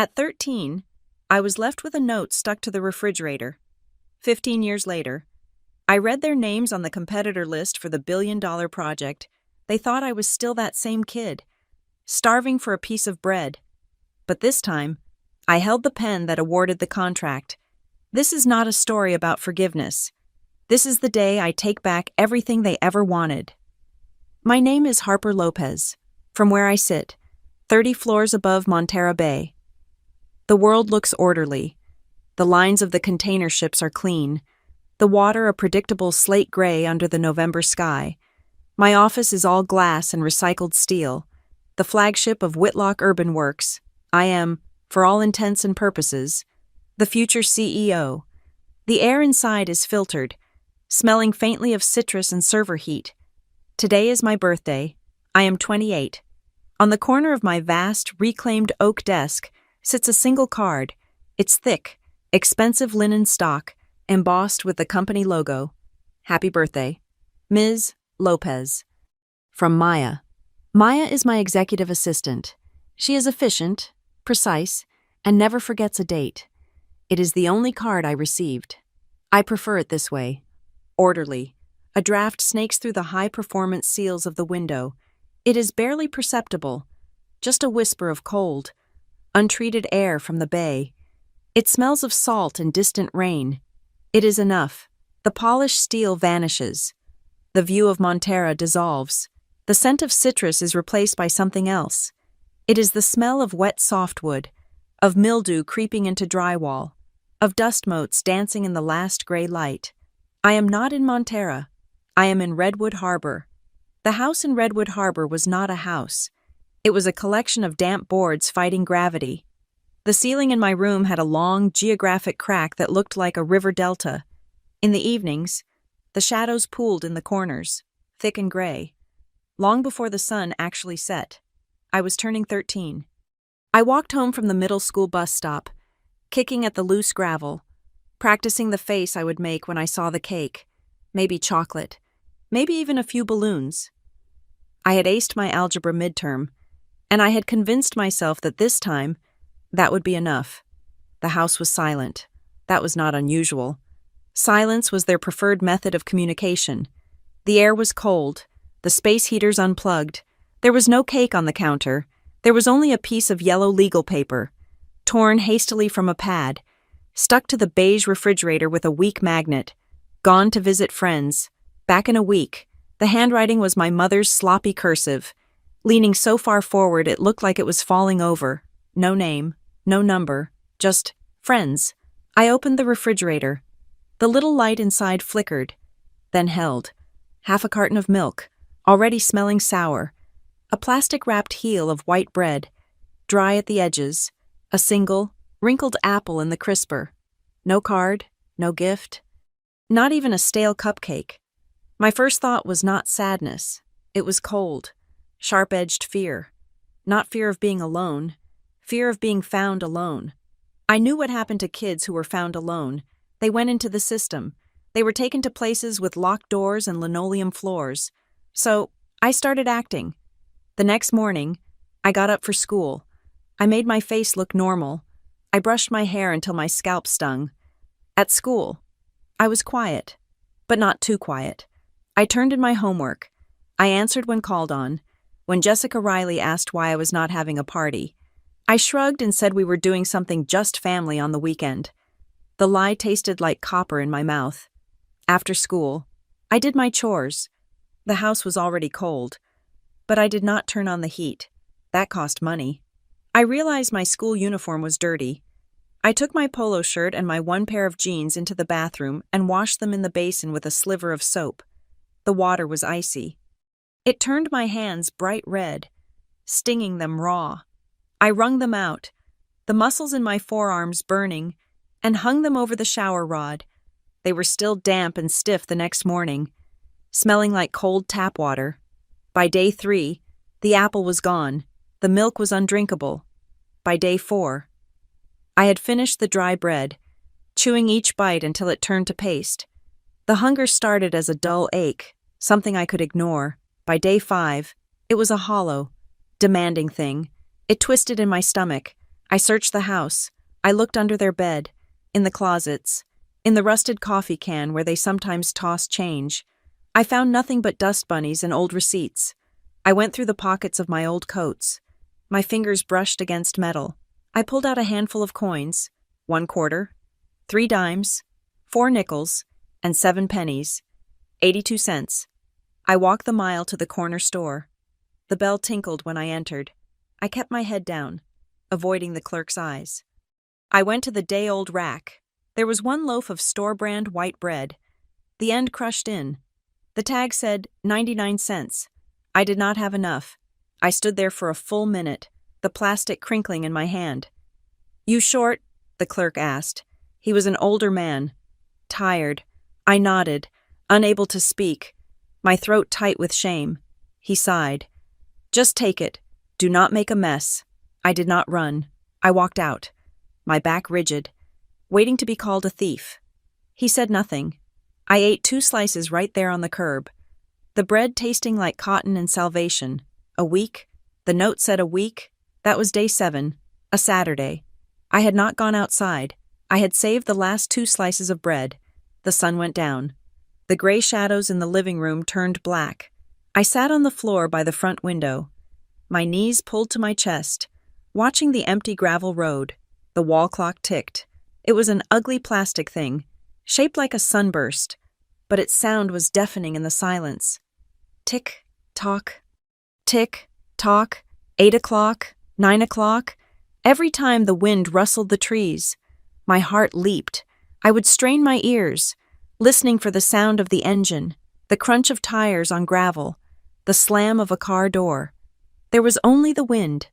At 13, I was left with a note stuck to the refrigerator. 15 years later, I read their names on the competitor list for the billion-dollar project. They thought I was still that same kid, starving for a piece of bread. But this time, I held the pen that awarded the contract. This is not a story about forgiveness. This is the day I take back everything they ever wanted. My name is Harper Lopez, from where I sit, 30 floors above Montera Bay. The world looks orderly. The lines of the container ships are clean. The water a predictable slate gray under the November sky. My office is all glass and recycled steel. The flagship of Whitlock Urban Works. I am, for all intents and purposes, the future CEO. The air inside is filtered, smelling faintly of citrus and server heat. Today is my birthday. I am 28. On the corner of my vast, reclaimed oak desk sits a single card. It's thick, expensive linen stock, embossed with the company logo. Happy birthday, Ms. Lopez. From Maya. Maya is my executive assistant. She is efficient, precise, and never forgets a date. It is the only card I received. I prefer it this way. Orderly. A draft snakes through the high-performance seals of the window. It is barely perceptible, just a whisper of cold, untreated air from the bay. It smells of salt and distant rain. It is enough. The polished steel vanishes. The view of Montera dissolves. The scent of citrus is replaced by something else. It is the smell of wet softwood, of mildew creeping into drywall, of dust motes dancing in the last gray light. I am not in Montera. I am in Redwood Harbor. The house in Redwood Harbor was not a house. It was a collection of damp boards fighting gravity. The ceiling in my room had a long, geographic crack that looked like a river delta. In the evenings, the shadows pooled in the corners, thick and gray. Long before the sun actually set, I was turning 13. I walked home from the middle school bus stop, kicking at the loose gravel, practicing the face I would make when I saw the cake, maybe chocolate, maybe even a few balloons. I had aced my algebra midterm, and I had convinced myself that this time, that would be enough. The house was silent. That was not unusual. Silence was their preferred method of communication. The air was cold, the space heaters unplugged. There was no cake on the counter. There was only a piece of yellow legal paper, torn hastily from a pad, stuck to the beige refrigerator with a weak magnet. Gone to visit friends. Back in a week. The handwriting was my mother's sloppy cursive. Leaning so far forward it looked like it was falling over. No name, no number, just friends. I opened the refrigerator. The little light inside flickered, then held. Half a carton of milk, already smelling sour. A plastic-wrapped heel of white bread, dry at the edges. A single, wrinkled apple in the crisper. No card, no gift. Not even a stale cupcake. My first thought was not sadness. It was cold, sharp-edged fear. Not fear of being alone, fear of being found alone. I knew what happened to kids who were found alone. They went into the system. They were taken to places with locked doors and linoleum floors. So, I started acting. The next morning, I got up for school. I made my face look normal. I brushed my hair until my scalp stung. At school, I was quiet, but not too quiet. I turned in my homework. I answered when called on. When Jessica Riley asked why I was not having a party, I shrugged and said we were doing something just family on the weekend. The lie tasted like copper in my mouth. After school, I did my chores. The house was already cold, but I did not turn on the heat. That cost money. I realized my school uniform was dirty. I took my polo shirt and my one pair of jeans into the bathroom and washed them in the basin with a sliver of soap. The water was icy. It turned my hands bright red, stinging them raw. I wrung them out, the muscles in my forearms burning, and hung them over the shower rod. They were still damp and stiff the next morning, smelling like cold tap water. By day 3, the apple was gone. The milk was undrinkable. By day 4, I had finished the dry bread, chewing each bite until it turned to paste. The hunger started as a dull ache, something I could ignore. By day 5, it was a hollow, demanding thing. It twisted in my stomach. I searched the house. I looked under their bed, in the closets, in the rusted coffee can where they sometimes tossed change. I found nothing but dust bunnies and old receipts. I went through the pockets of my old coats. My fingers brushed against metal. I pulled out a handful of coins, 1 quarter, 3 dimes, 4 nickels, and 7 pennies, 82 cents. I walked the mile to the corner store. The bell tinkled when I entered. I kept my head down, avoiding the clerk's eyes. I went to the day-old rack. There was 1 loaf of store-brand white bread, the end crushed in. The tag said 99 cents. I did not have enough. I stood there for a full minute, the plastic crinkling in my hand. "You short?" the clerk asked. He was an older man. Tired. I nodded, unable to speak, my throat tight with shame. He sighed. "Just take it. Do not make a mess." I did not run. I walked out, my back rigid, waiting to be called a thief. He said nothing. I ate 2 slices right there on the curb. The bread tasting like cotton and salvation. A week? The note said a week. That was day 7, a Saturday. I had not gone outside. I had saved the last 2 slices of bread. The sun went down. The gray shadows in the living room turned black. I sat on the floor by the front window, my knees pulled to my chest, watching the empty gravel road. The wall clock ticked. It was an ugly plastic thing, shaped like a sunburst, but its sound was deafening in the silence. Tick, tock, tick, tock, 8 o'clock, 9 o'clock. Every time the wind rustled the trees, my heart leaped. I would strain my ears, listening for the sound of the engine, the crunch of tires on gravel, the slam of a car door. There was only the wind.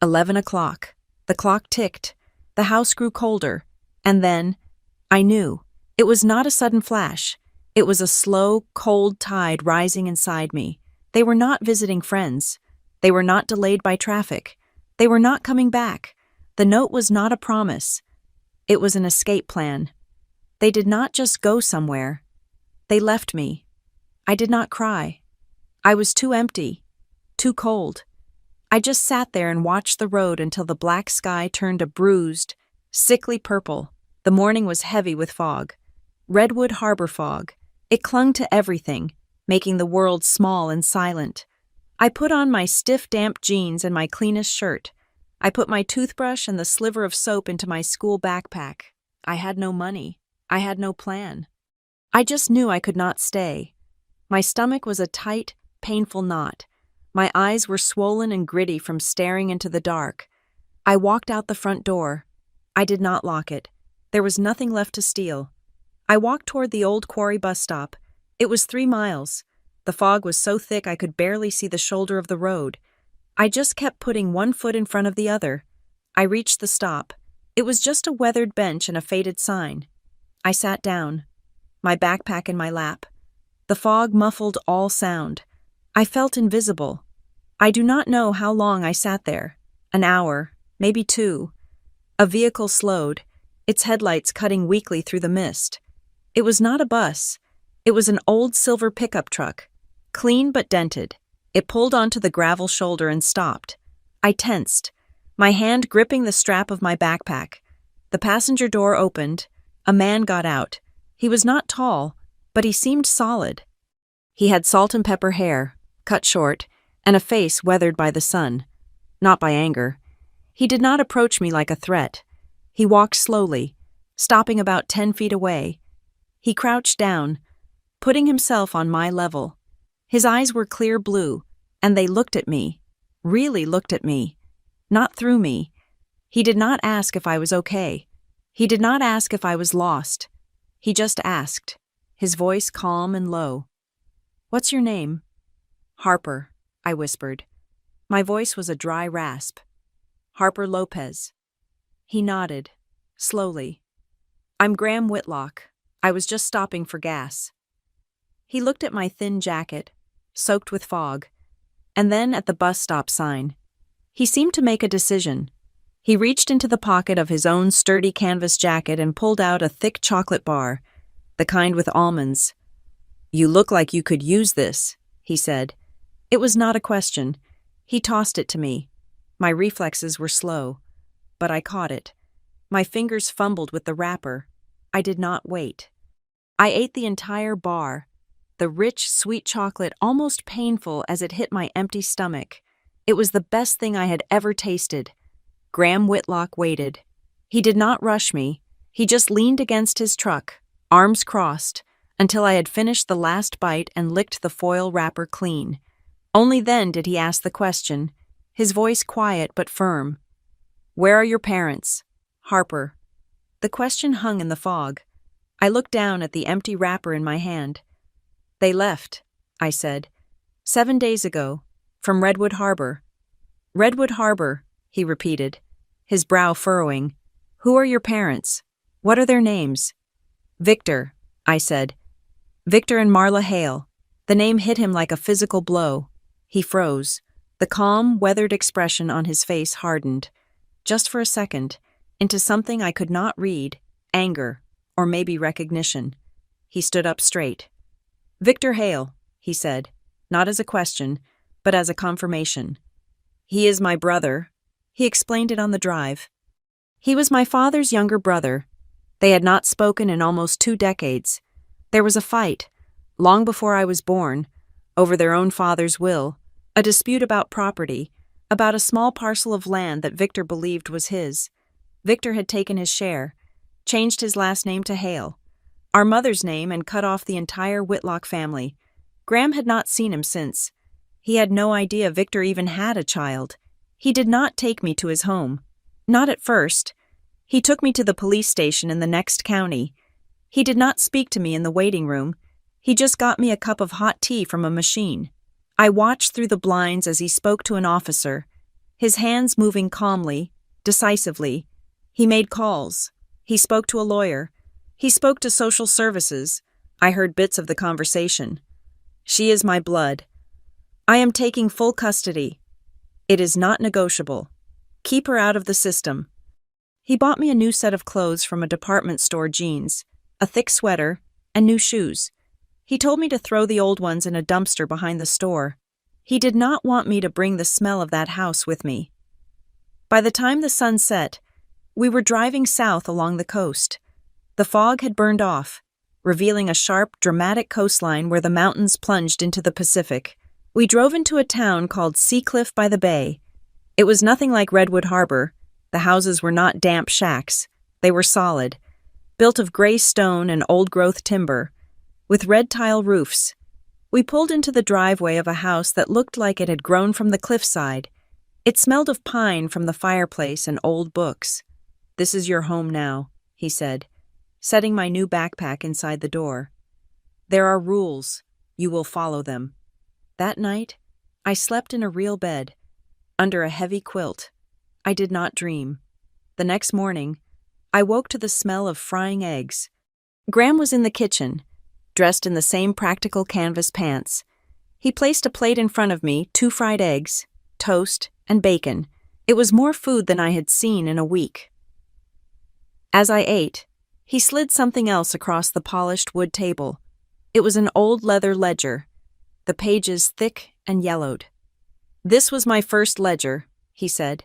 11 o'clock. The clock ticked. The house grew colder. And then, I knew. It was not a sudden flash. It was a slow, cold tide rising inside me. They were not visiting friends. They were not delayed by traffic. They were not coming back. The note was not a promise. It was an escape plan. They did not just go somewhere. They left me. I did not cry. I was too empty, too cold. I just sat there and watched the road until the black sky turned a bruised, sickly purple. The morning was heavy with fog. Redwood Harbor fog. It clung to everything, making the world small and silent. I put on my stiff, damp jeans and my cleanest shirt. I put my toothbrush and the sliver of soap into my school backpack. I had no money. I had no plan. I just knew I could not stay. My stomach was a tight, painful knot. My eyes were swollen and gritty from staring into the dark. I walked out the front door. I did not lock it. There was nothing left to steal. I walked toward the old quarry bus stop. It was 3 miles. The fog was so thick I could barely see the shoulder of the road. I just kept putting one foot in front of the other. I reached the stop. It was just a weathered bench and a faded sign. I sat down, my backpack in my lap. The fog muffled all sound. I felt invisible. I do not know how long I sat there. An hour, maybe 2. A vehicle slowed, its headlights cutting weakly through the mist. It was not a bus. It was an old silver pickup truck, clean but dented. It pulled onto the gravel shoulder and stopped. I tensed, my hand gripping the strap of my backpack. The passenger door opened. A man got out. He was not tall, but he seemed solid. He had salt and pepper hair, cut short, and a face weathered by the sun, not by anger. He did not approach me like a threat. He walked slowly, stopping about 10 feet away. He crouched down, putting himself on my level. His eyes were clear blue, and they looked at me, really looked at me, not through me. He did not ask if I was okay. He did not ask if I was lost. He just asked, his voice calm and low. "What's your name?" "Harper," I whispered. My voice was a dry rasp. "Harper Lopez." He nodded, slowly. "I'm Graham Whitlock. I was just stopping for gas." He looked at my thin jacket, soaked with fog, and then at the bus stop sign. He seemed to make a decision. He reached into the pocket of his own sturdy canvas jacket and pulled out a thick chocolate bar, the kind with almonds. "You look like you could use this," he said. It was not a question. He tossed it to me. My reflexes were slow. but I caught it. My fingers fumbled with the wrapper. I did not wait. I ate the entire bar, the rich, sweet chocolate almost painful as it hit my empty stomach. It was the best thing I had ever tasted. Graham Whitlock waited. He did not rush me. He just leaned against his truck, arms crossed, until I had finished the last bite and licked the foil wrapper clean. Only then did he ask the question, his voice quiet but firm. "Where are your parents?" "Harper." The question hung in the fog. I looked down at the empty wrapper in my hand. "They left," I said. "7 days ago, from Redwood Harbor." "Redwood Harbor," he repeated, his brow furrowing. "Who are your parents? What are their names?" "Victor," I said. "Victor and Marla Hale." The name hit him like a physical blow. He froze. The calm, weathered expression on his face hardened, just for a second, into something I could not read, anger, or maybe recognition. He stood up straight. "Victor Hale," he said, not as a question, but as a confirmation. "He is my brother." He explained it on the drive. He was my father's younger brother. They had not spoken in almost 2 decades. There was a fight, long before I was born, over their own father's will, a dispute about property, about a small parcel of land that Victor believed was his. Victor had taken his share, changed his last name to Hale, our mother's name, and cut off the entire Whitlock family. Graham had not seen him since. He had no idea Victor even had a child. He did not take me to his home. Not at first. He took me to the police station in the next county. He did not speak to me in the waiting room. He just got me a cup of hot tea from a machine. I watched through the blinds as he spoke to an officer, his hands moving calmly, decisively. He made calls. He spoke to a lawyer. He spoke to social services. I heard bits of the conversation. "She is my blood. I am taking full custody. It is not negotiable. Keep her out of the system." He bought me a new set of clothes from a department store, jeans, a thick sweater, and new shoes. He told me to throw the old ones in a dumpster behind the store. He did not want me to bring the smell of that house with me. By the time the sun set, we were driving south along the coast. The fog had burned off, revealing a sharp, dramatic coastline where the mountains plunged into the Pacific. We drove into a town called Seacliff by the Bay. It was nothing like Redwood Harbor. The houses were not damp shacks. They were solid, built of gray stone and old-growth timber, with red tile roofs. We pulled into the driveway of a house that looked like it had grown from the cliffside. It smelled of pine from the fireplace and old books. "This is your home now," he said, setting my new backpack inside the door. "There are rules. You will follow them." That night, I slept in a real bed, under a heavy quilt. I did not dream. The next morning, I woke to the smell of frying eggs. Graham was in the kitchen, dressed in the same practical canvas pants. He placed a plate in front of me, 2 fried eggs, toast, and bacon. It was more food than I had seen in a week. As I ate, he slid something else across the polished wood table. It was an old leather ledger, the pages thick and yellowed. "This was my first ledger," he said.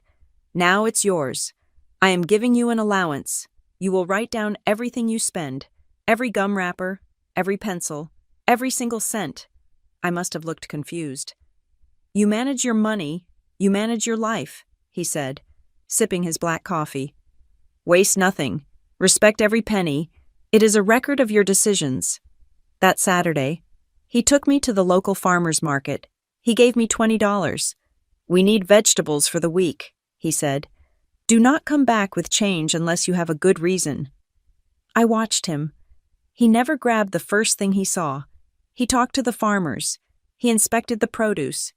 "Now it's yours. I am giving you an allowance. You will write down everything you spend, every gum wrapper, every pencil, every single cent." I must have looked confused. "You manage your money, you manage your life," he said, sipping his black coffee. "Waste nothing. Respect every penny. It is a record of your decisions." That Saturday, he took me to the local farmer's market. He gave me $20. "We need vegetables for the week," he said. "Do not come back with change unless you have a good reason." I watched him. He never grabbed the first thing he saw. He talked to the farmers. He inspected the produce.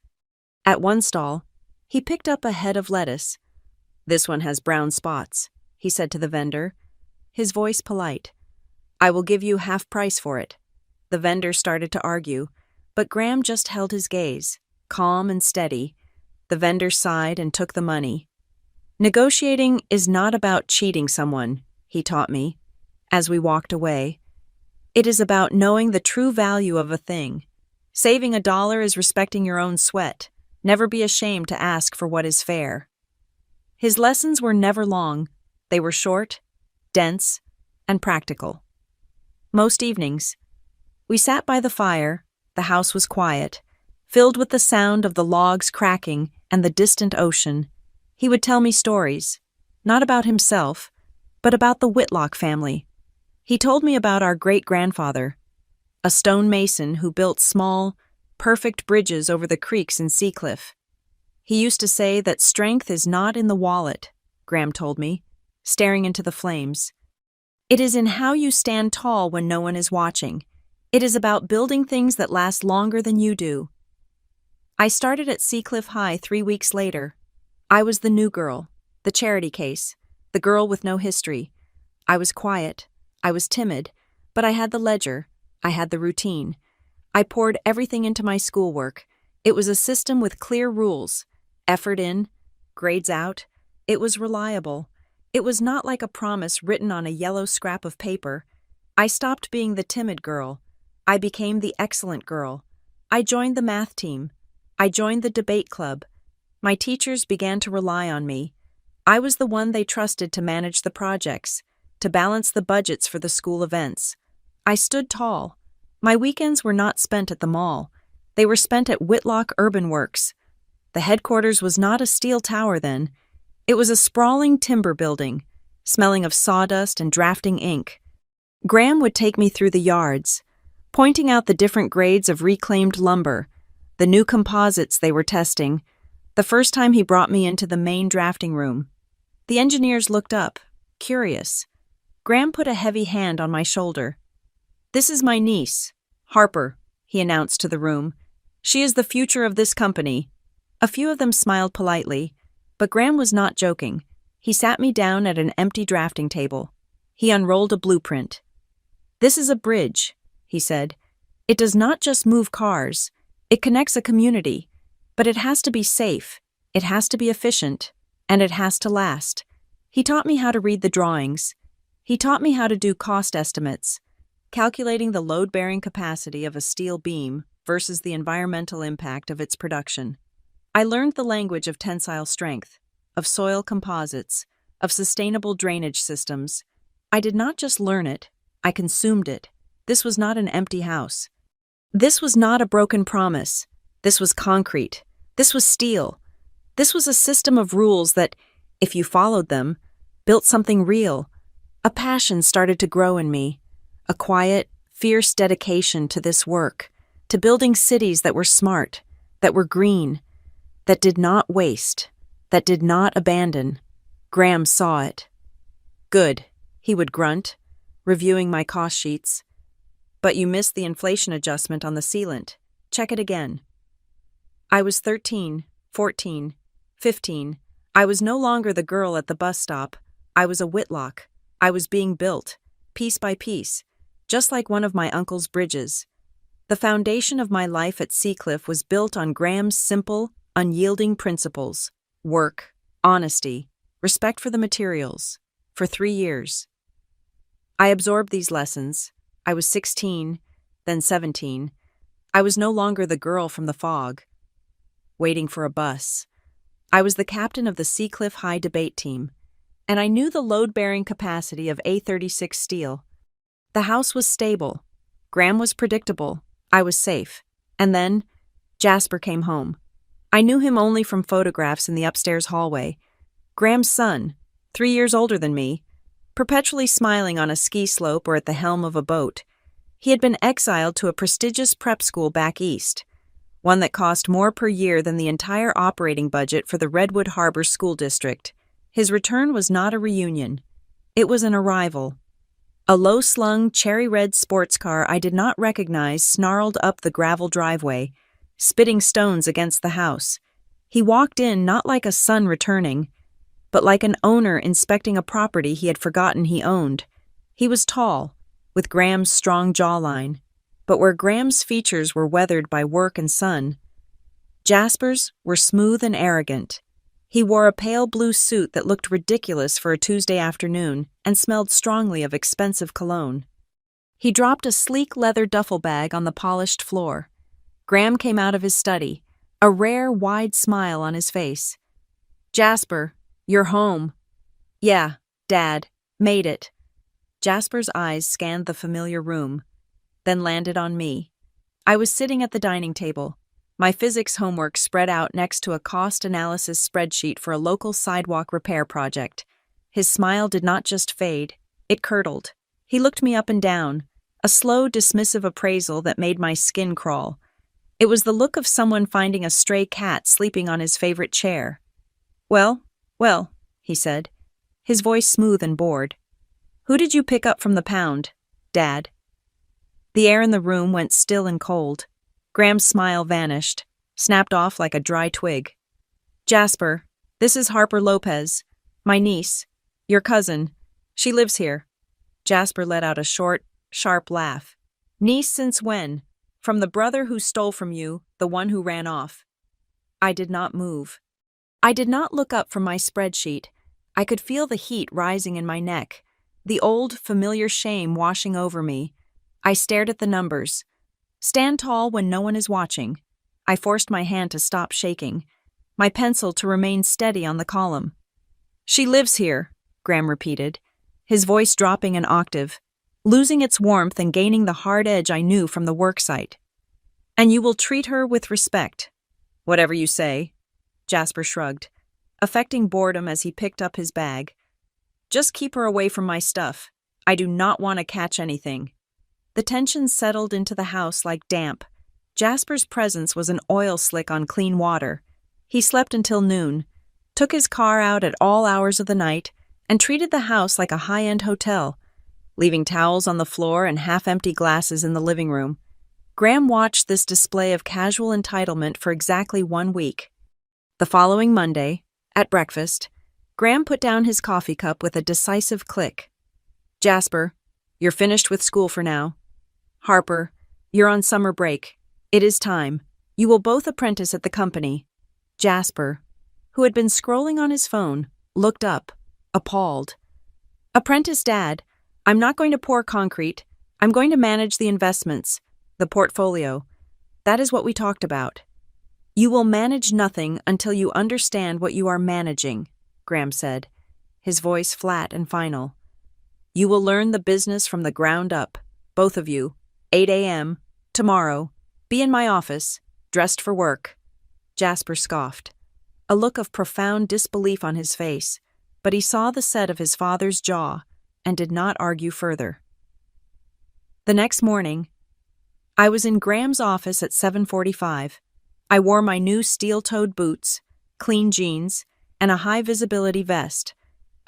At one stall, he picked up a head of lettuce. "This one has brown spots," he said to the vendor, his voice polite. "I will give you half price for it." The vendor started to argue, but Graham just held his gaze, calm and steady. The vendor sighed and took the money. "Negotiating is not about cheating someone," he taught me, as we walked away. "It is about knowing the true value of a thing. Saving $1 is respecting your own sweat. Never be ashamed to ask for what is fair." His lessons were never long. They were short, dense, and practical. Most evenings, we sat by the fire. The house was quiet, filled with the sound of the logs cracking and the distant ocean. He would tell me stories, not about himself, but about the Whitlock family. He told me about our great-grandfather, a stone mason who built small, perfect bridges over the creeks in Seacliff. He used to say that strength is not in the wallet, Graham told me, staring into the flames. It is in how you stand tall when no one is watching. It is about building things that last longer than you do. I started at Seacliff High 3 weeks later. I was the new girl, the charity case, the girl with no history. I was quiet, I was timid, but I had the ledger, I had the routine. I poured everything into my schoolwork. It was a system with clear rules. Effort in, grades out. It was reliable. It was not like a promise written on a yellow scrap of paper. I stopped being the timid girl. I became the excellent girl. I joined the math team. I joined the debate club. My teachers began to rely on me. I was the one they trusted to manage the projects, to balance the budgets for the school events. I stood tall. My weekends were not spent at the mall. They were spent at Whitlock Urban Works. The headquarters was not a steel tower then. It was a sprawling timber building, smelling of sawdust and drafting ink. Graham would take me through the yards, pointing out the different grades of reclaimed lumber, the new composites they were testing. The first time he brought me into the main drafting room. The engineers looked up, curious. Graham put a heavy hand on my shoulder. "This is my niece, Harper," he announced to the room. "She is the future of this company." A few of them smiled politely, but Graham was not joking. He sat me down at an empty drafting table. He unrolled a blueprint. "This is a bridge," he said. "It does not just move cars. It connects a community. But it has to be safe, it has to be efficient, and it has to last." He taught me how to read the drawings. He taught me how to do cost estimates, calculating the load-bearing capacity of a steel beam versus the environmental impact of its production. I learned the language of tensile strength, of soil composites, of sustainable drainage systems. I did not just learn it, I consumed it. This was not an empty house. This was not a broken promise. This was concrete. This was steel. This was a system of rules that, if you followed them, built something real. A passion started to grow in me, a quiet, fierce dedication to this work, to building cities that were smart, that were green, that did not waste, that did not abandon. Graham saw it. "Good," he would grunt, reviewing my cost sheets. "But you missed the inflation adjustment on the sealant. Check it again." I was 13, 14, 15. I was no longer the girl at the bus stop. I was a Whitlock. I was being built, piece by piece, just like one of my uncle's bridges. The foundation of my life at Seacliff was built on Graham's simple, unyielding principles: work, honesty, respect for the materials. For 3 years. I absorbed these lessons. I was 16, then 17. I was no longer the girl from the fog, waiting for a bus. I was the captain of the Seacliff High debate team, and I knew the load-bearing capacity of A36 steel. The house was stable. Graham was predictable. I was safe. And then, Jasper came home. I knew him only from photographs in the upstairs hallway. Graham's son, 3 years older than me, perpetually smiling on a ski slope or at the helm of a boat. He had been exiled to a prestigious prep school back east, one that cost more per year than the entire operating budget for the Redwood Harbor School District. His return was not a reunion. It was an arrival. A low-slung, cherry-red sports car I did not recognize snarled up the gravel driveway, spitting stones against the house. He walked in not like a son returning, but like an owner inspecting a property he had forgotten he owned. He was tall, with Graham's strong jawline, but where Graham's features were weathered by work and sun, Jasper's were smooth and arrogant. He wore a pale blue suit that looked ridiculous for a Tuesday afternoon and smelled strongly of expensive cologne. He dropped a sleek leather duffel bag on the polished floor. Graham came out of his study, a rare, wide smile on his face. "Jasper, You're home. Yeah, Dad. Made it. Jasper's eyes scanned the familiar room, then landed on me. I was sitting at the dining table, my physics homework spread out next to a cost analysis spreadsheet for a local sidewalk repair project. His smile did not just fade, it curdled. He looked me up and down, a slow, dismissive appraisal that made my skin crawl. It was the look of someone finding a stray cat sleeping on his favorite chair. Well, he said, his voice smooth and bored. Who did you pick up from the pound, Dad? The air in the room went still and cold. Graham's smile vanished, snapped off like a dry twig. Jasper, this is Harper Lopez, my niece, your cousin. She lives here. Jasper let out a short, sharp laugh. Niece since when? From the brother who stole from you, the one who ran off. I did not move. I did not look up from my spreadsheet. I could feel the heat rising in my neck, the old, familiar shame washing over me. I stared at the numbers. Stand tall when no one is watching. I forced my hand to stop shaking, my pencil to remain steady on the column. She lives here, Graham repeated, his voice dropping an octave, losing its warmth and gaining the hard edge I knew from the worksite. And you will treat her with respect. Whatever you say, Jasper shrugged, affecting boredom as he picked up his bag. Just keep her away from my stuff. I do not want to catch anything. The tension settled into the house like damp. Jasper's presence was an oil slick on clean water. He slept until noon, took his car out at all hours of the night, and treated the house like a high-end hotel, leaving towels on the floor and half-empty glasses in the living room. Graham watched this display of casual entitlement for exactly 1 week. The following Monday, at breakfast, Graham put down his coffee cup with a decisive click. Jasper, you're finished with school for now. Harper, you're on summer break. It is time. You will both apprentice at the company. Jasper, who had been scrolling on his phone, looked up, appalled. Apprentice, Dad. I'm not going to pour concrete. I'm going to manage the investments, the portfolio. That is what we talked about. You will manage nothing until you understand what you are managing, Graham said, his voice flat and final. You will learn the business from the ground up, both of you. 8 a.m., tomorrow. Be in my office, dressed for work. Jasper scoffed, a look of profound disbelief on his face, but he saw the set of his father's jaw and did not argue further. The next morning, I was in Graham's office at 7:45. I wore my new steel-toed boots, clean jeans, and a high-visibility vest.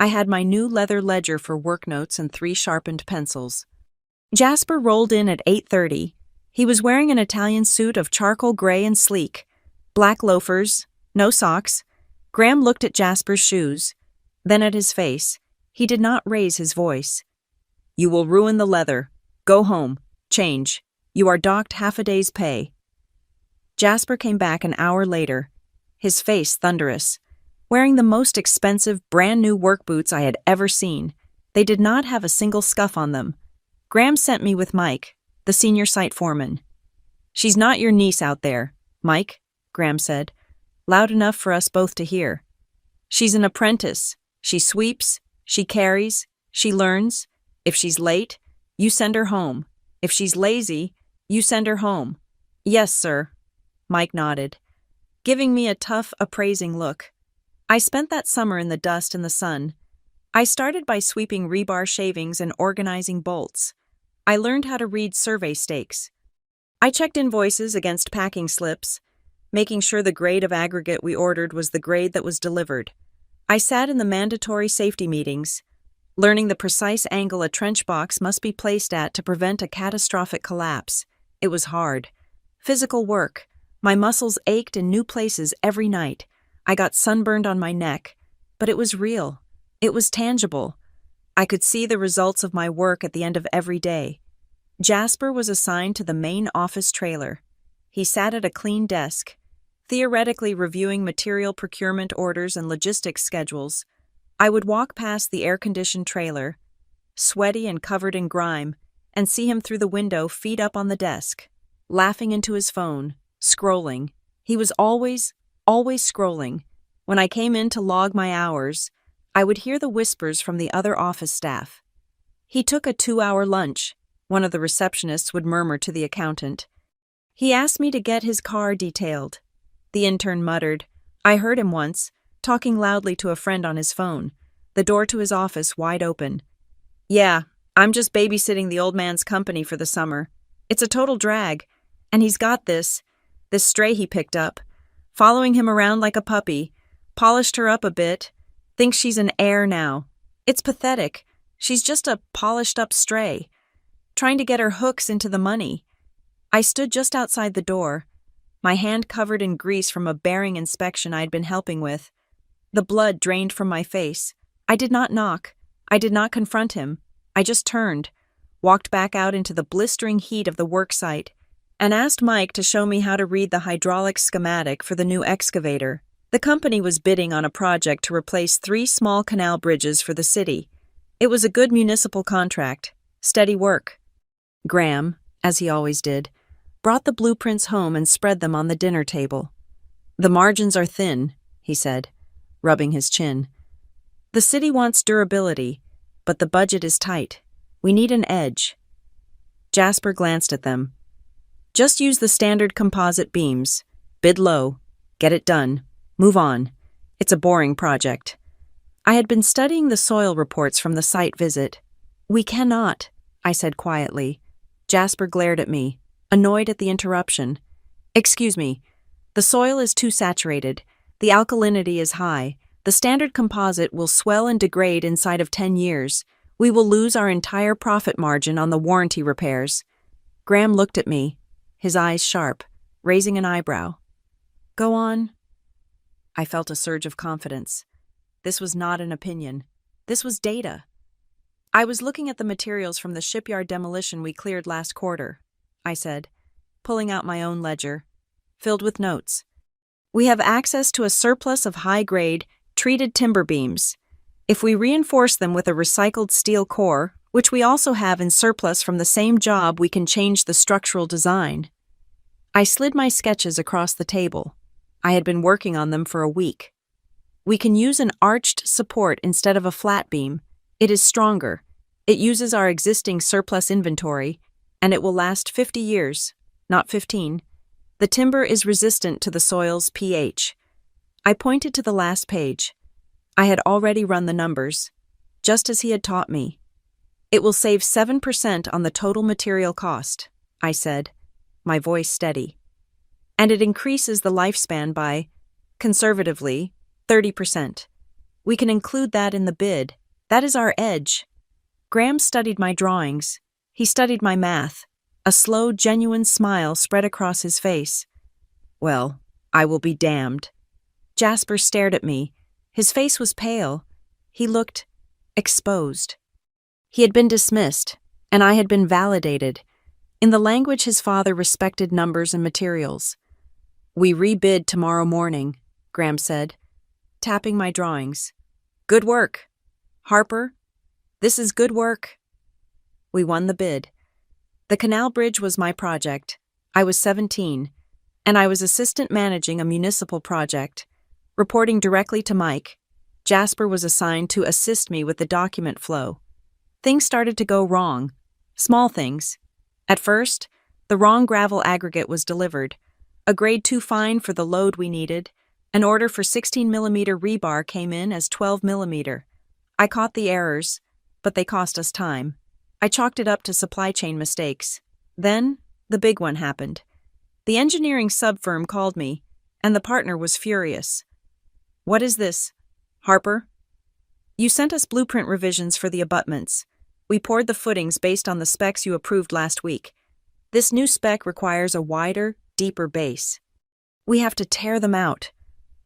I had my new leather ledger for work notes and 3 sharpened pencils. Jasper rolled in at 8:30. He was wearing an Italian suit of charcoal gray and sleek, black loafers, no socks. Graham looked at Jasper's shoes, then at his face. He did not raise his voice. You will ruin the leather. Go home. Change. You are docked half a day's pay. Jasper came back an hour later, his face thunderous, wearing the most expensive, brand-new work boots I had ever seen. They did not have a single scuff on them. Graham sent me with Mike, the senior site foreman. She's not your niece out there, Mike, Graham said, loud enough for us both to hear. She's an apprentice. She sweeps, she carries, she learns. If she's late, you send her home. If she's lazy, you send her home. Yes, sir, Mike nodded, giving me a tough, appraising look. I spent that summer in the dust and the sun. I started by sweeping rebar shavings and organizing bolts. I learned how to read survey stakes. I checked invoices against packing slips, making sure the grade of aggregate we ordered was the grade that was delivered. I sat in the mandatory safety meetings, learning the precise angle a trench box must be placed at to prevent a catastrophic collapse. It was hard. Physical work. My muscles ached in new places every night. I got sunburned on my neck, but it was real. It was tangible. I could see the results of my work at the end of every day. Jasper was assigned to the main office trailer. He sat at a clean desk, theoretically reviewing material procurement orders and logistics schedules. I would walk past the air-conditioned trailer, sweaty and covered in grime, and see him through the window, feet up on the desk, laughing into his phone, scrolling. He was always scrolling. When I came in to log my hours, I would hear the whispers from the other office staff. "He took a 2-hour lunch," one of the receptionists would murmur to the accountant. "He asked me to get his car detailed." The intern muttered. I heard him once, talking loudly to a friend on his phone, the door to his office wide open. "Yeah, I'm just babysitting the old man's company for the summer. It's a total drag. And he's got this stray he picked up, following him around like a puppy, polished her up a bit, thinks she's an heir now. It's pathetic. She's just a polished-up stray, trying to get her hooks into the money." I stood just outside the door, my hand covered in grease from a bearing inspection I'd been helping with. The blood drained from my face. I did not knock. I did not confront him. I just turned, walked back out into the blistering heat of the work site, and asked Mike to show me how to read the hydraulic schematic for the new excavator. The company was bidding on a project to replace 3 small canal bridges for the city. It was a good municipal contract, steady work. Graham, as he always did, brought the blueprints home and spread them on the dinner table. "The margins are thin," he said, rubbing his chin. "The city wants durability, but the budget is tight. We need an edge." Jasper glanced at them. "Just use the standard composite beams. Bid low. Get it done. Move on. It's a boring project." I had been studying the soil reports from the site visit. "We cannot," I said quietly. Jasper glared at me, annoyed at the interruption. "Excuse me. The soil is too saturated. The alkalinity is high. The standard composite will swell and degrade inside of 10 years. We will lose our entire profit margin on the warranty repairs." Graham looked at me, his eyes sharp, raising an eyebrow. "Go on." I felt a surge of confidence. This was not an opinion. This was data. "I was looking at the materials from the shipyard demolition we cleared last quarter," I said, pulling out my own ledger, filled with notes. "We have access to a surplus of high-grade, treated timber beams. If we reinforce them with a recycled steel core, which we also have in surplus from the same job, we can change the structural design." I slid my sketches across the table. I had been working on them for a week. "We can use an arched support instead of a flat beam. It is stronger. It uses our existing surplus inventory, and it will last 50 years, not 15. The timber is resistant to the soil's pH." I pointed to the last page. I had already run the numbers, just as he had taught me. "It will save 7% on the total material cost," I said, my voice steady. "And it increases the lifespan by, conservatively, 30%. We can include that in the bid. That is our edge." Graham studied my drawings. He studied my math. A slow, genuine smile spread across his face. "Well, I will be damned." Jasper stared at me. His face was pale. He looked exposed. He had been dismissed, and I had been validated. In the language his father respected numbers and materials. "We rebid tomorrow morning," Graham said, tapping my drawings. "Good work. Harper, this is good work." We won the bid. The canal bridge was my project. I was 17, and I was assistant managing a municipal project. Reporting directly to Mike, Jasper was assigned to assist me with the document flow. Things started to go wrong. Small things. At first, the wrong gravel aggregate was delivered. A grade too fine for the load we needed. An order for 16mm rebar came in as 12mm. I caught the errors, but they cost us time. I chalked it up to supply chain mistakes. Then, the big one happened. The engineering sub-firm called me, and the partner was furious. "What is this, Harper? You sent us blueprint revisions for the abutments. We poured the footings based on the specs you approved last week. This new spec requires a wider, deeper base. We have to tear them out.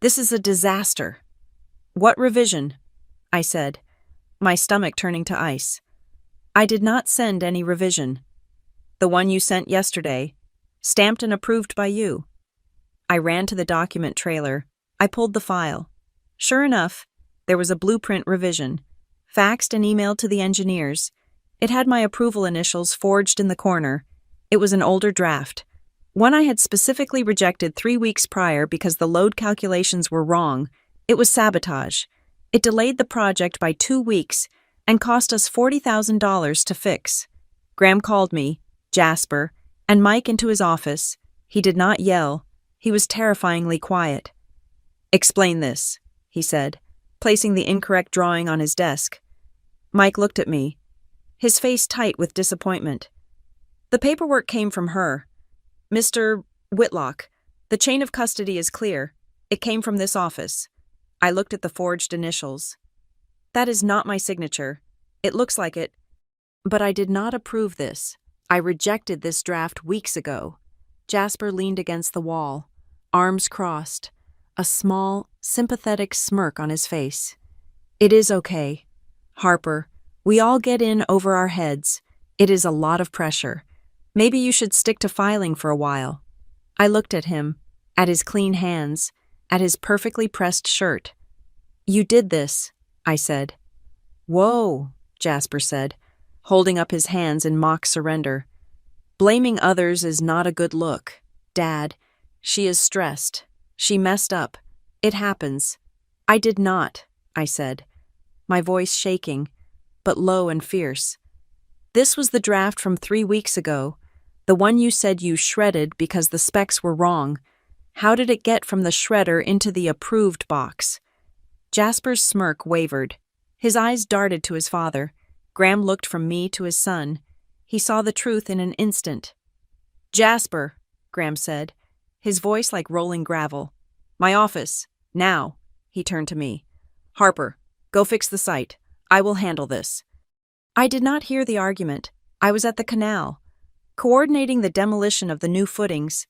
This is a disaster." "What revision?" I said, my stomach turning to ice. "I did not send any revision. The one you sent yesterday, stamped and approved by you." I ran to the document trailer. I pulled the file. Sure enough, there was a blueprint revision, faxed and emailed to the engineers. It had my approval initials forged in the corner. It was an older draft, one I had specifically rejected 3 weeks prior because the load calculations were wrong, It was sabotage. It delayed the project by 2 weeks and cost us $40,000 to fix. Graham called me, Jasper, and Mike into his office. He did not yell. He was terrifyingly quiet. "Explain this," he said, placing the incorrect drawing on his desk. Mike looked at me, his face tight with disappointment. "The paperwork came from her. Mr. Whitlock, the chain of custody is clear. It came from this office." I looked at the forged initials. "That is not my signature. It looks like it. But I did not approve this. I rejected this draft weeks ago." Jasper leaned against the wall, arms crossed, a small, sympathetic smirk on his face. "It is okay. Harper, we all get in over our heads. It is a lot of pressure. Maybe you should stick to filing for a while." I looked at him, at his clean hands, at his perfectly pressed shirt. "You did this," I said. "Whoa," Jasper said, holding up his hands in mock surrender. "Blaming others is not a good look. Dad, she is stressed. She messed up. It happens." "I did not," I said, my voice shaking, but low and fierce. "This was the draft from 3 weeks ago, the one you said you shredded because the specs were wrong. How did it get from the shredder into the approved box?" Jasper's smirk wavered. His eyes darted to his father. Graham looked from me to his son. He saw the truth in an instant. "Jasper," Graham said, his voice like rolling gravel. "My office, now." He turned to me. "Harper, go fix the site. I will handle this." I did not hear the argument. I was at the canal, coordinating the demolition of the new footings,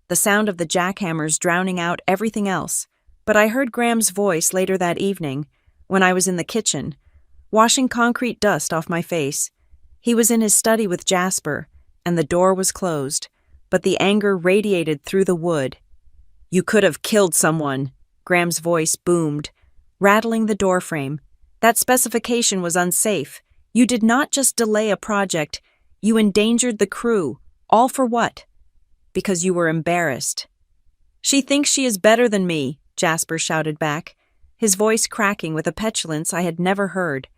the sound of the jackhammers drowning out everything else. But I heard Graham's voice later that evening, when I was in the kitchen, washing concrete dust off my face. He was in his study with Jasper, and the door was closed, but the anger radiated through the wood. "You could have killed someone," Graham's voice boomed, rattling the doorframe. "That specification was unsafe. You did not just delay a project, you endangered the crew. All for what? Because you were embarrassed." "She thinks she is better than me," Jasper shouted back, his voice cracking with a petulance I had never heard.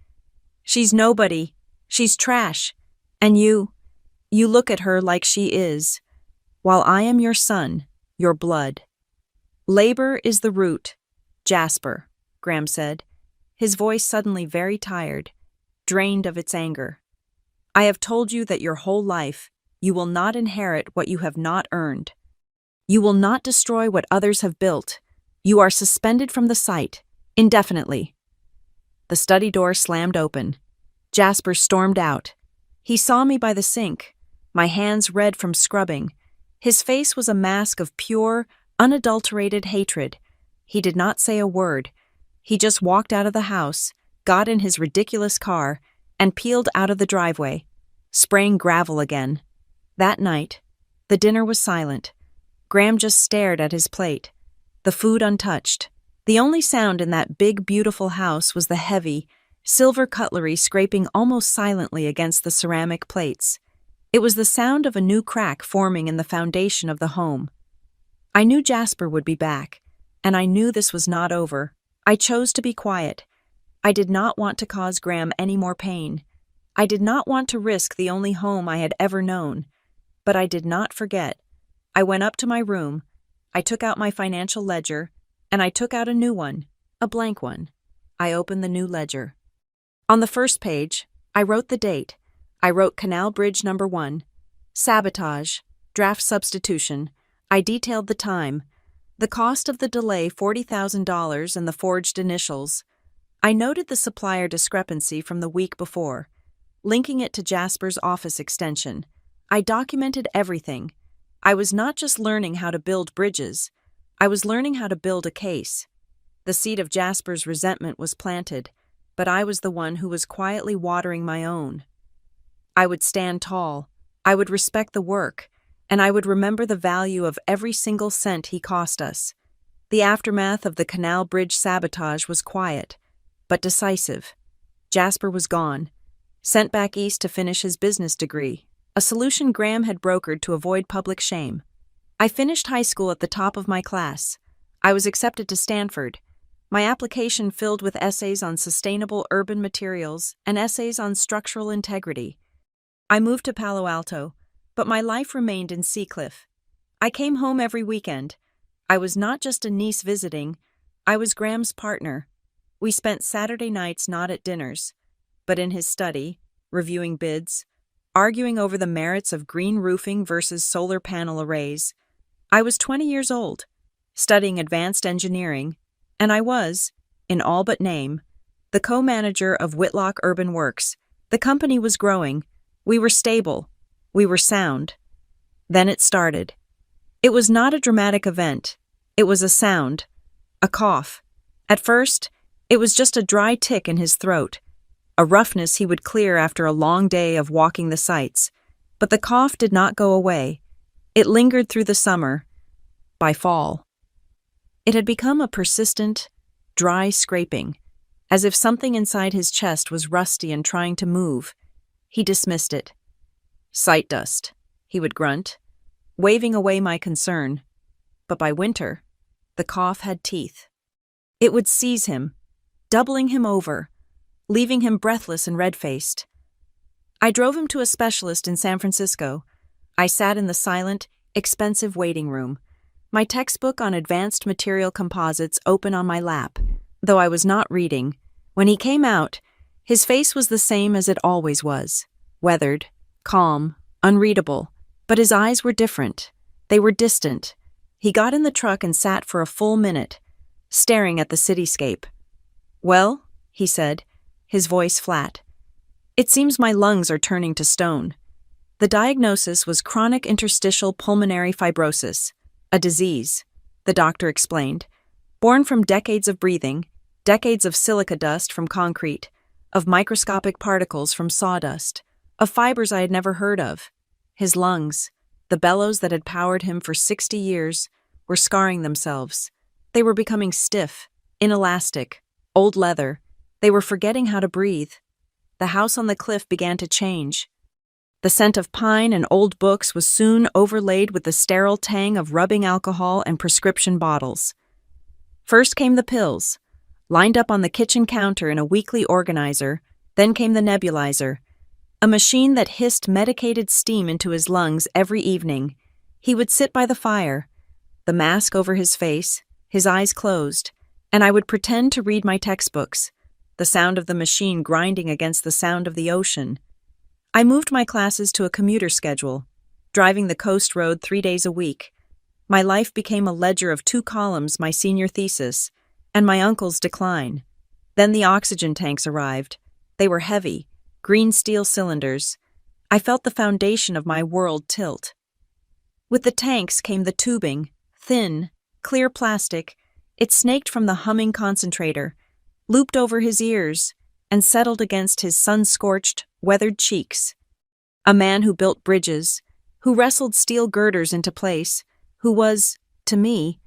"She's nobody. She's trash. And you look at her like she is, while I am your son, your blood." "Labor is the root, Jasper," Graham said, his voice suddenly very tired, drained of its anger. "I have told you that your whole life you will not inherit what you have not earned. You will not destroy what others have built. You are suspended from the site, indefinitely." The study door slammed open. Jasper stormed out. He saw me by the sink, my hands red from scrubbing. His face was a mask of pure, unadulterated hatred. He did not say a word. He just walked out of the house, got in his ridiculous car, and peeled out of the driveway, spraying gravel again. That night, the dinner was silent. Graham just stared at his plate, the food untouched. The only sound in that big, beautiful house was the heavy, silver cutlery scraping almost silently against the ceramic plates. It was the sound of a new crack forming in the foundation of the home. I knew Jasper would be back, and I knew this was not over. I chose to be quiet. I did not want to cause Graham any more pain. I did not want to risk the only home I had ever known. But I did not forget. I went up to my room. I took out my financial ledger, and I took out a new one, a blank one. I opened the new ledger. On the first page, I wrote the date. I wrote Canal Bridge number 1, sabotage, draft substitution. I detailed the time, the cost of the delay $40,000 and the forged initials. I noted the supplier discrepancy from the week before, linking it to Jasper's office extension. I documented everything. I was not just learning how to build bridges, I was learning how to build a case. The seed of Jasper's resentment was planted, but I was the one who was quietly watering my own. I would stand tall, I would respect the work, and I would remember the value of every single cent he cost us. The aftermath of the Canal Bridge sabotage was quiet, but decisive. Jasper was gone, sent back east to finish his business degree, a solution Graham had brokered to avoid public shame. I finished high school at the top of my class. I was accepted to Stanford. My application filled with essays on sustainable urban materials and essays on structural integrity. I moved to Palo Alto, but my life remained in Seacliff. I came home every weekend. I was not just a niece visiting, I was Graham's partner. We spent Saturday nights not at dinners, but in his study, reviewing bids, arguing over the merits of green roofing versus solar panel arrays. I was 20 years old, studying advanced engineering, and I was, in all but name, the co-manager of Whitlock Urban Works. The company was growing. We were stable. We were sound. Then it started. It was not a dramatic event. It was a sound. A cough. At first, it was just a dry tick in his throat, a roughness he would clear after a long day of walking the sites. But the cough did not go away. It lingered through the summer. By fall, it had become a persistent, dry scraping, as if something inside his chest was rusty and trying to move. He dismissed it. Sight dust, he would grunt, waving away my concern. But by winter, the cough had teeth. It would seize him, doubling him over, leaving him breathless and red-faced. I drove him to a specialist in San Francisco. I sat in the silent, expensive waiting room, my textbook on advanced material composites open on my lap, though I was not reading. When he came out, his face was the same as it always was, weathered, calm, unreadable, but his eyes were different. They were distant. He got in the truck and sat for a full minute, staring at the cityscape. "Well," he said, his voice flat, "it seems my lungs are turning to stone." The diagnosis was chronic interstitial pulmonary fibrosis, a disease, the doctor explained, born from decades of breathing, decades of silica dust from concrete, of microscopic particles from sawdust, of fibers I had never heard of. His lungs, the bellows that had powered him for 60 years, were scarring themselves. They were becoming stiff, inelastic, old leather. They were forgetting how to breathe. The house on the cliff began to change. The scent of pine and old books was soon overlaid with the sterile tang of rubbing alcohol and prescription bottles. First came the pills, lined up on the kitchen counter in a weekly organizer. Then came the nebulizer, a machine that hissed medicated steam into his lungs every evening. He would sit by the fire, the mask over his face, his eyes closed, and I would pretend to read my textbooks, the sound of the machine grinding against the sound of the ocean. I moved my classes to a commuter schedule, driving the coast road 3 days a week. My life became a ledger of 2 columns, my senior thesis, and my uncle's decline. Then the oxygen tanks arrived. They were heavy, green steel cylinders. I felt the foundation of my world tilt. With the tanks came the tubing, thin, clear plastic. It snaked from the humming concentrator, looped over his ears, and settled against his sun-scorched, weathered cheeks. A man who built bridges, who wrestled steel girders into place, who was, to me,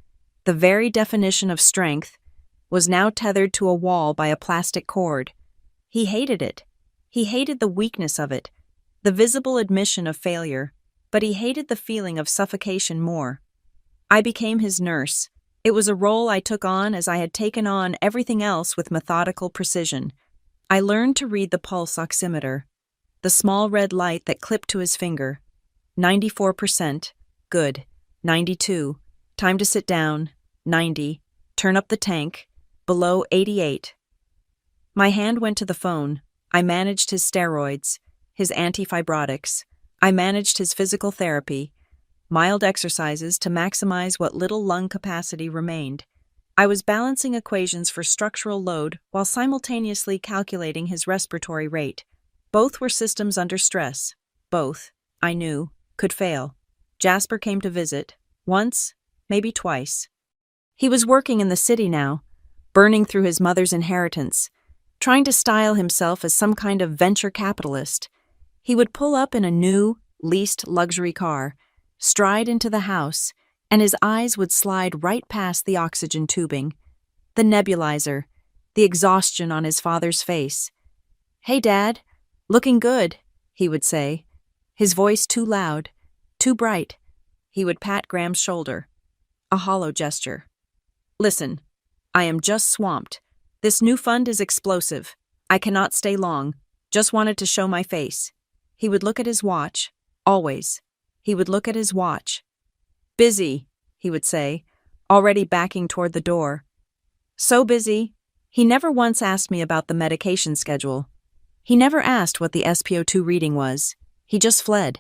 the very definition of strength, was now tethered to a wall by a plastic cord. He hated it. He hated the weakness of it, the visible admission of failure, but he hated the feeling of suffocation more. I became his nurse. It was a role I took on as I had taken on everything else with methodical precision. I learned to read the pulse oximeter, the small red light that clipped to his finger. 94%, good. 92, time to sit down. 90, turn up the tank. Below 88. My hand went to the phone. I managed his steroids, his antifibrotics. I managed his physical therapy, mild exercises to maximize what little lung capacity remained. I was balancing equations for structural load while simultaneously calculating his respiratory rate. Both were systems under stress. Both, I knew, could fail. Jasper came to visit, once, maybe twice. He was working in the city now, burning through his mother's inheritance, trying to style himself as some kind of venture capitalist. He would pull up in a new, leased luxury car, stride into the house, and his eyes would slide right past the oxygen tubing, the nebulizer, the exhaustion on his father's face. "Hey, Dad, looking good," he would say, his voice too loud, too bright. He would pat Graham's shoulder, a hollow gesture. "Listen, I am just swamped. This new fund is explosive. I cannot stay long. Just wanted to show my face. He would look at his watch. Always. He would look at his watch. Busy, he would say, already backing toward the door. So busy. He never once asked me about the medication schedule. He never asked what the SpO2 reading was. He just fled.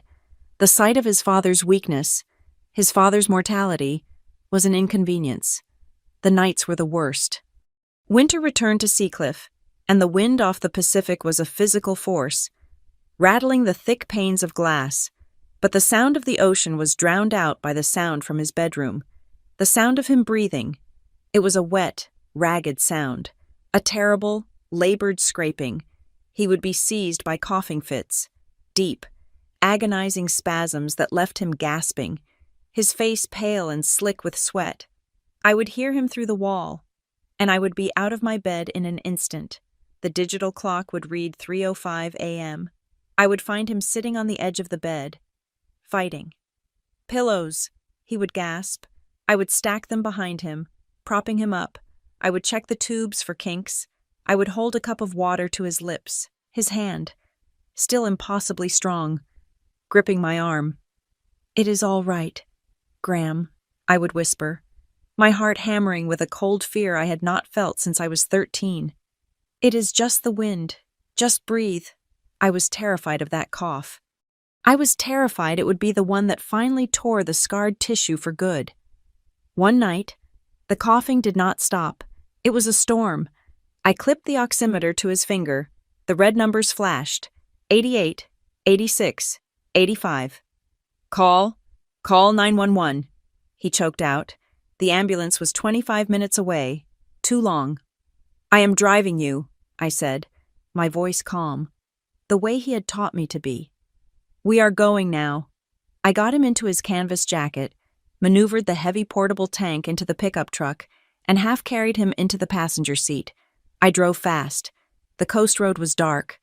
The sight of his father's weakness, his father's mortality, was an inconvenience. The nights were the worst. Winter returned to Seacliff, and the wind off the Pacific was a physical force, rattling the thick panes of glass, but the sound of the ocean was drowned out by the sound from his bedroom, the sound of him breathing. It was a wet, ragged sound, a terrible, labored scraping. He would be seized by coughing fits, deep, agonizing spasms that left him gasping, his face pale and slick with sweat. I would hear him through the wall, and I would be out of my bed in an instant. The digital clock would read 3:05 a.m. I would find him sitting on the edge of the bed, fighting. Pillows, he would gasp. I would stack them behind him, propping him up. I would check the tubes for kinks. I would hold a cup of water to his lips, his hand, still impossibly strong, gripping my arm. "It is all right, Graham," I would whisper, my heart hammering with a cold fear I had not felt since I was 13. "It is just the wind. Just breathe." I was terrified of that cough. I was terrified it would be the one that finally tore the scarred tissue for good. One night, the coughing did not stop. It was a storm. I clipped the oximeter to his finger. The red numbers flashed. 88, 86, 85. Call 911. He choked out. The ambulance was 25 minutes away. Too long. "I am driving you," I said, my voice calm, the way he had taught me to be. "We are going now." I got him into his canvas jacket, maneuvered the heavy portable tank into the pickup truck, and half carried him into the passenger seat. I drove fast. The coast road was dark,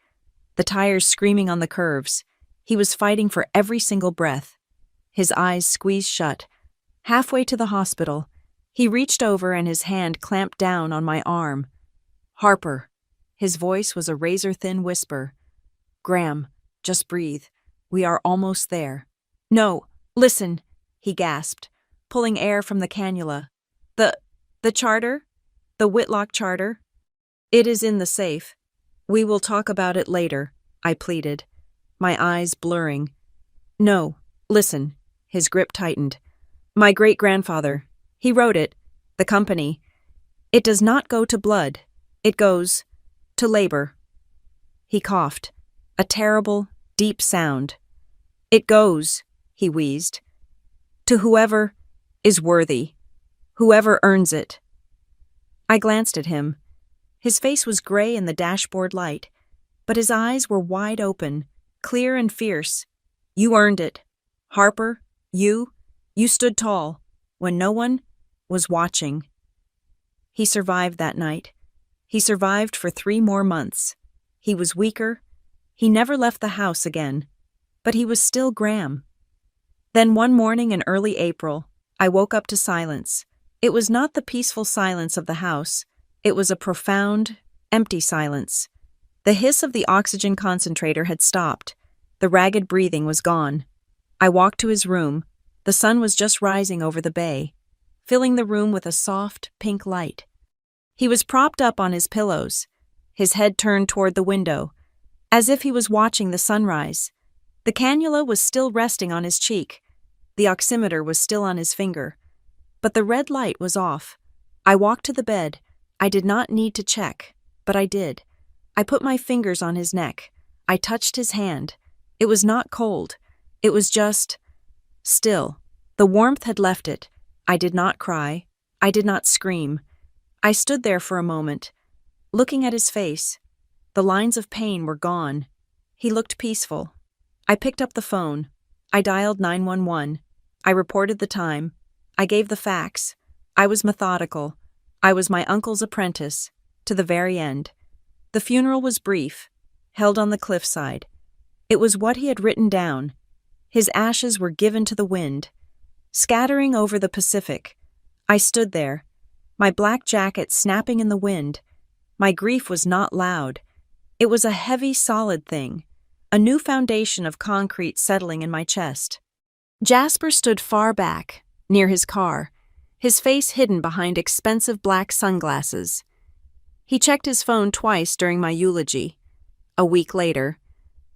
the tires screaming on the curves. He was fighting for every single breath. His eyes squeezed shut. Halfway to the hospital, he reached over and his hand clamped down on my arm. "Harper." His voice was a razor-thin whisper. "Graham, just breathe. We are almost there." "No, listen," he gasped, pulling air from the cannula. The charter? The Whitlock charter? It is in the safe. We will talk about it later," I pleaded, my eyes blurring. "No, listen." His grip tightened. "My great-grandfather. He wrote it. The company. It does not go to blood. It goes to labor." He coughed. A terrible, deep sound. "It goes," he wheezed, "to whoever is worthy. Whoever earns it." I glanced at him. His face was gray in the dashboard light, but his eyes were wide open, clear and fierce. "You earned it. Harper, you stood tall, when no one was watching." He survived that night. He survived for 3 more months. He was weaker. He never left the house again. But he was still Graham. Then one morning in early April, I woke up to silence. It was not the peaceful silence of the house. It was a profound, empty silence. The hiss of the oxygen concentrator had stopped. The ragged breathing was gone. I walked to his room. The sun was just rising over the bay, filling the room with a soft, pink light. He was propped up on his pillows, his head turned toward the window, as if he was watching the sunrise. The cannula was still resting on his cheek. The oximeter was still on his finger. But the red light was off. I walked to the bed. I did not need to check, but I did. I put my fingers on his neck. I touched his hand. It was not cold. It was just still. The warmth had left it. I did not cry. I did not scream. I stood there for a moment, looking at his face. The lines of pain were gone. He looked peaceful. I picked up the phone. I dialed 911. I reported the time. I gave the facts. I was methodical. I was my uncle's apprentice, to the very end. The funeral was brief, held on the cliffside. It was what he had written down. His ashes were given to the wind, scattering over the Pacific. I stood there, my black jacket snapping in the wind. My grief was not loud. It was a heavy, solid thing, a new foundation of concrete settling in my chest. Jasper stood far back, near his car, his face hidden behind expensive black sunglasses. He checked his phone twice during my eulogy. A week later,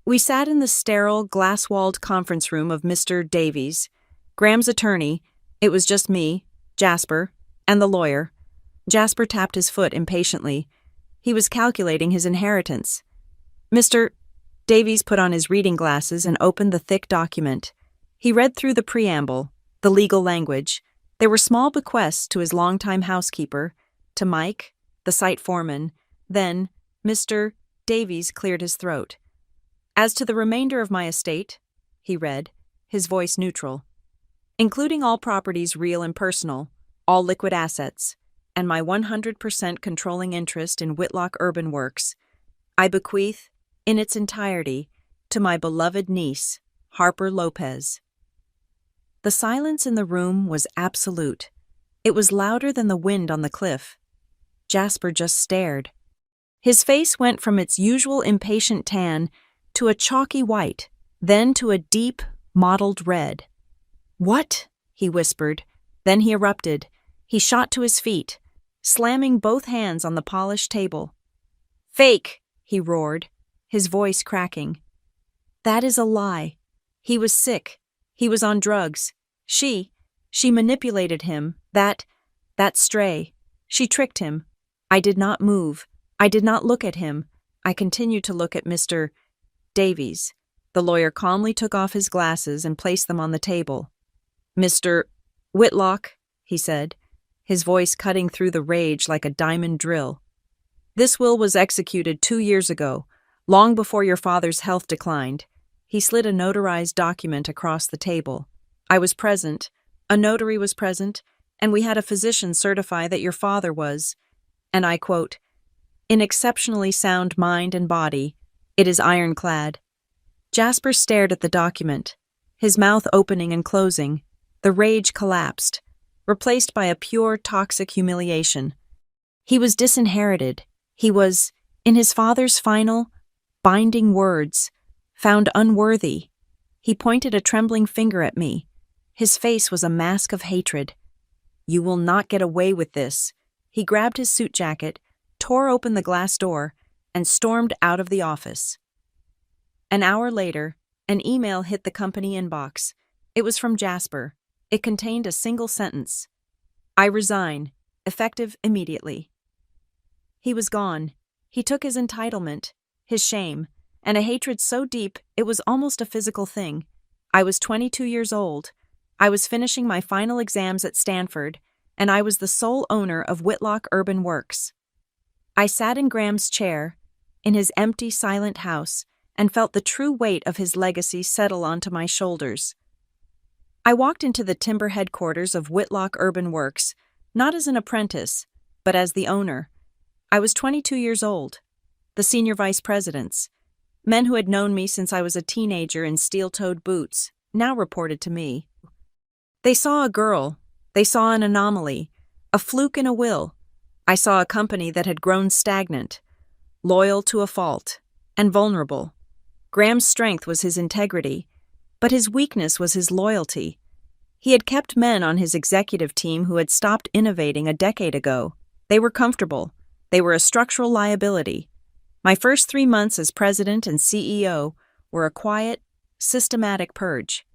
we sat in the sterile, glass-walled conference room of Mr. Davies, Graham's attorney. It was just me, Jasper, and the lawyer. Jasper tapped his foot impatiently. He was calculating his inheritance. Mr. Davies put on his reading glasses and opened the thick document. He read through the preamble, the legal language. There were small bequests to his longtime housekeeper, to Mike, the site foreman. Then, Mr. Davies cleared his throat. As to the remainder of my estate, he read, his voice neutral, including all properties real and personal, all liquid assets, and my 100% controlling interest in Whitlock Urban Works, I bequeath, in its entirety, to my beloved niece, Harper Lopez. The silence in the room was absolute. It was louder than the wind on the cliff. Jasper just stared. His face went from its usual impatient tan to a chalky white, then to a deep, mottled red. "What?" he whispered. Then he erupted. He shot to his feet, slamming both hands on the polished table. "Fake!" he roared, his voice cracking. "That is a lie. He was sick. He was on drugs. She manipulated him, that stray. She tricked him. I did not move. I did not look at him. I continued to look at Mr. Davies." The lawyer calmly took off his glasses and placed them on the table. "Mr. Whitlock," he said, his voice cutting through the rage like a diamond drill. "This will was executed 2 years ago, long before your father's health declined." He slid a notarized document across the table. "I was present, a notary was present, and we had a physician certify that your father was, and I quote, in exceptionally sound mind and body. It is ironclad." Jasper stared at the document, his mouth opening and closing. The rage collapsed, replaced by a pure, toxic humiliation. He was disinherited. He was, in his father's final, binding words, found unworthy. He pointed a trembling finger at me. His face was a mask of hatred. "You will not get away with this." He grabbed his suit jacket, tore open the glass door, and stormed out of the office. An hour later, an email hit the company inbox. It was from Jasper. It contained a single sentence. "I resign, effective immediately." He was gone. He took his entitlement, his shame, and a hatred so deep it was almost a physical thing. I was 22 years old. I was finishing my final exams at Stanford, and I was the sole owner of Whitlock Urban Works. I sat in Graham's chair, in his empty, silent house, and felt the true weight of his legacy settle onto my shoulders. I walked into the timber headquarters of Whitlock Urban Works, not as an apprentice, but as the owner. I was 22 years old. The senior vice presidents, men who had known me since I was a teenager in steel-toed boots, now reported to me. They saw a girl. They saw an anomaly, a fluke in a will. I saw a company that had grown stagnant, loyal to a fault, and vulnerable. Graham's strength was his integrity, but his weakness was his loyalty. He had kept men on his executive team who had stopped innovating a decade ago. They were comfortable. They were a structural liability. My first 3 months as president and CEO were a quiet, systematic purge.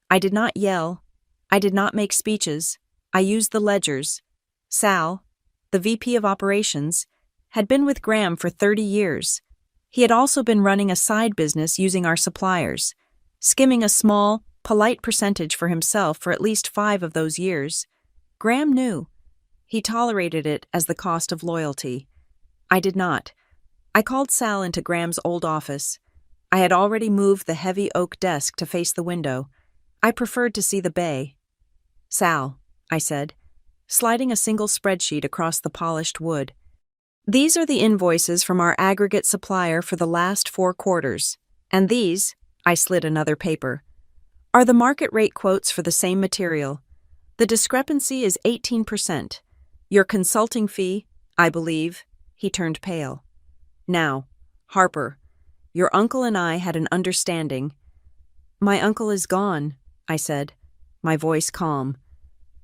I did not yell. I did not make speeches. I used the ledgers. Sal, the VP of operations, had been with Graham for 30 years. He had also been running a side business using our suppliers, skimming a small, polite percentage for himself for at least 5 of those years. Graham knew. He tolerated it as the cost of loyalty. I did not. I called Sal into Graham's old office. I had already moved the heavy oak desk to face the window. I preferred to see the bay. "Sal," I said, sliding a single spreadsheet across the polished wood. "These are the invoices from our aggregate supplier for the last 4 quarters, and these," I slid another paper, "are the market rate quotes for the same material. The discrepancy is 18%. Your consulting fee, I believe. He turned pale. Now, Harper, your uncle and I had an understanding. My uncle is gone, I said, my voice calm.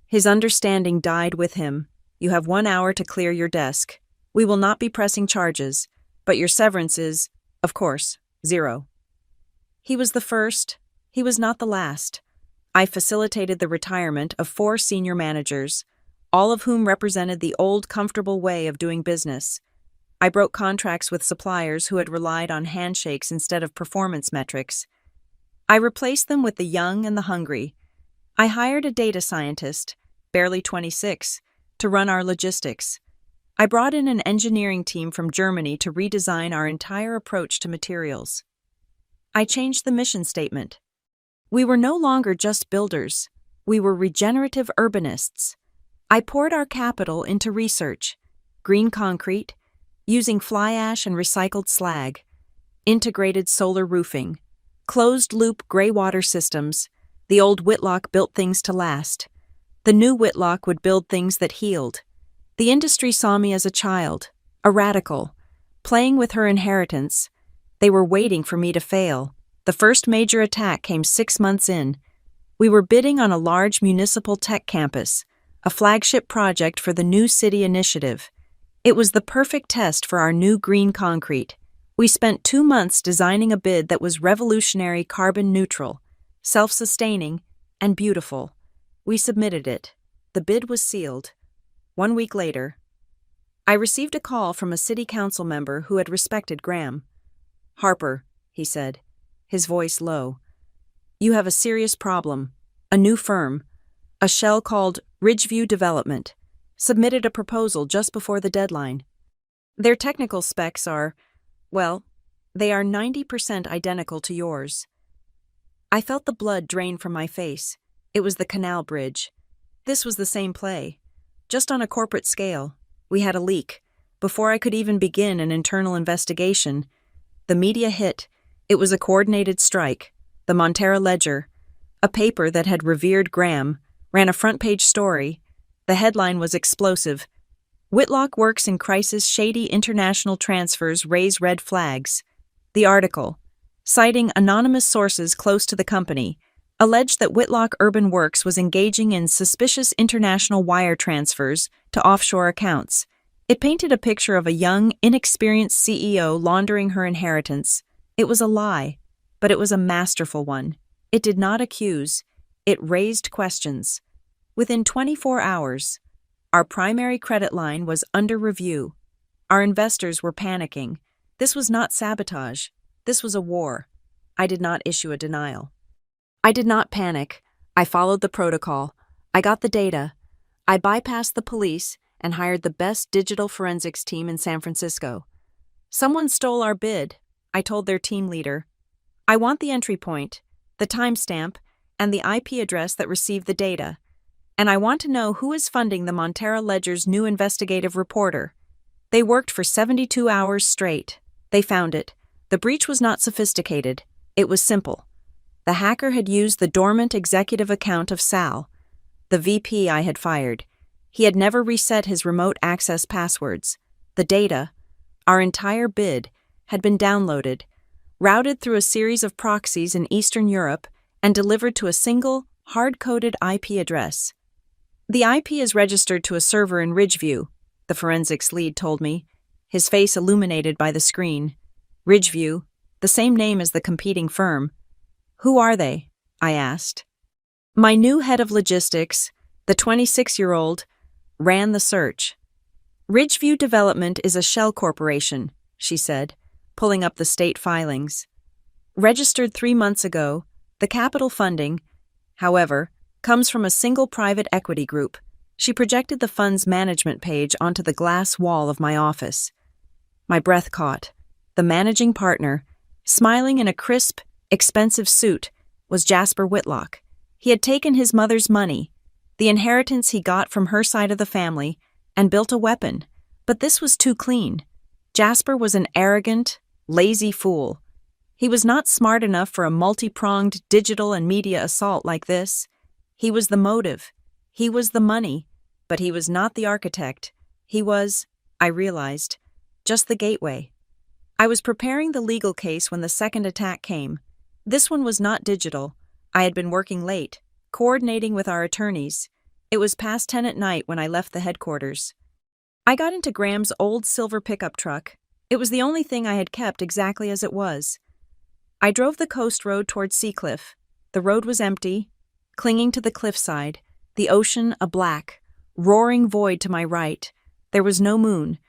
His understanding died with him. You have 1 hour to clear your desk. We will not be pressing charges, but your severance is, of course, 0. He was the first. He was not the last. I facilitated the retirement of 4 senior managers, all of whom represented the old comfortable way of doing business. I broke contracts with suppliers who had relied on handshakes instead of performance metrics. I replaced them with the young and the hungry. I hired a data scientist, barely 26, to run our logistics. I brought in an engineering team from Germany to redesign our entire approach to materials. I changed the mission statement. We were no longer just builders. We were regenerative urbanists. I poured our capital into research, green concrete, using fly ash and recycled slag, integrated solar roofing, closed-loop gray water systems. The old Whitlock built things to last. The new Whitlock would build things that healed. The industry saw me as a child, a radical, playing with her inheritance. They were waiting for me to fail. The first major attack came 6 months in. We were bidding on a large municipal tech campus, a flagship project for the New City Initiative. It was the perfect test for our new green concrete. We spent 2 months designing a bid that was revolutionary, carbon neutral, self-sustaining, and beautiful. We submitted it. The bid was sealed. 1 week later, I received a call from a city council member who had respected Graham. "Harper," he said, his voice low. "You have a serious problem. A new firm, a shell called Ridgeview Development, submitted a proposal just before the deadline. Their technical specs are, well, they are 90% identical to yours." I felt the blood drain from my face. It was the canal bridge. This was the same play. Just on a corporate scale, we had a leak. Before I could even begin an internal investigation, the media hit. It was a coordinated strike. The Montera Ledger, a paper that had revered Graham, ran a front-page story. The headline was explosive. "Whitlock works in crisis, shady international transfers raise red flags." The article, citing anonymous sources close to the company, alleged that Whitlock Urban Works was engaging in suspicious international wire transfers to offshore accounts. It painted a picture of a young, inexperienced CEO laundering her inheritance. It was a lie, but it was a masterful one. It did not accuse. It raised questions. Within 24 hours, our primary credit line was under review. Our investors were panicking. This was not sabotage. This was a war. I did not issue a denial. I did not panic. I followed the protocol. I got the data. I bypassed the police and hired the best digital forensics team in San Francisco. "Someone stole our bid," I told their team leader. "I want the entry point, the timestamp, and the IP address that received the data. And I want to know who is funding the Montera Ledger's new investigative reporter." They worked for 72 hours straight. They found it. The breach was not sophisticated. It was simple. The hacker had used the dormant executive account of Sal, the VP I had fired. He had never reset his remote access passwords. The data, our entire bid, had been downloaded, routed through a series of proxies in Eastern Europe, and delivered to a single, hard-coded IP address. "The IP is registered to a server in Ridgeview," the forensics lead told me, his face illuminated by the screen. Ridgeview, the same name as the competing firm. "Who are they?" I asked. My new head of logistics, the 26-year-old, ran the search. "Ridgeview Development is a shell corporation," she said, pulling up the state filings. "Registered 3 months ago, the capital funding, however, comes from a single private equity group." She projected the fund's management page onto the glass wall of my office. My breath caught. The managing partner, smiling in a crisp, expensive suit, was Jasper Whitlock. He had taken his mother's money, the inheritance he got from her side of the family, and built a weapon. But this was too clean. Jasper was an arrogant, lazy fool. He was not smart enough for a multi-pronged digital and media assault like this. He was the motive. He was the money. But he was not the architect. He was, I realized, just the gateway. I was preparing the legal case when the second attack came. This one was not digital. I had been working late, coordinating with our attorneys. It was past 10 at night when I left the headquarters. I got into Graham's old silver pickup truck. It was the only thing I had kept exactly as it was. I drove the coast road toward Seacliff. The road was empty, clinging to the cliffside, the ocean a black, roaring void to my right. There was no moon.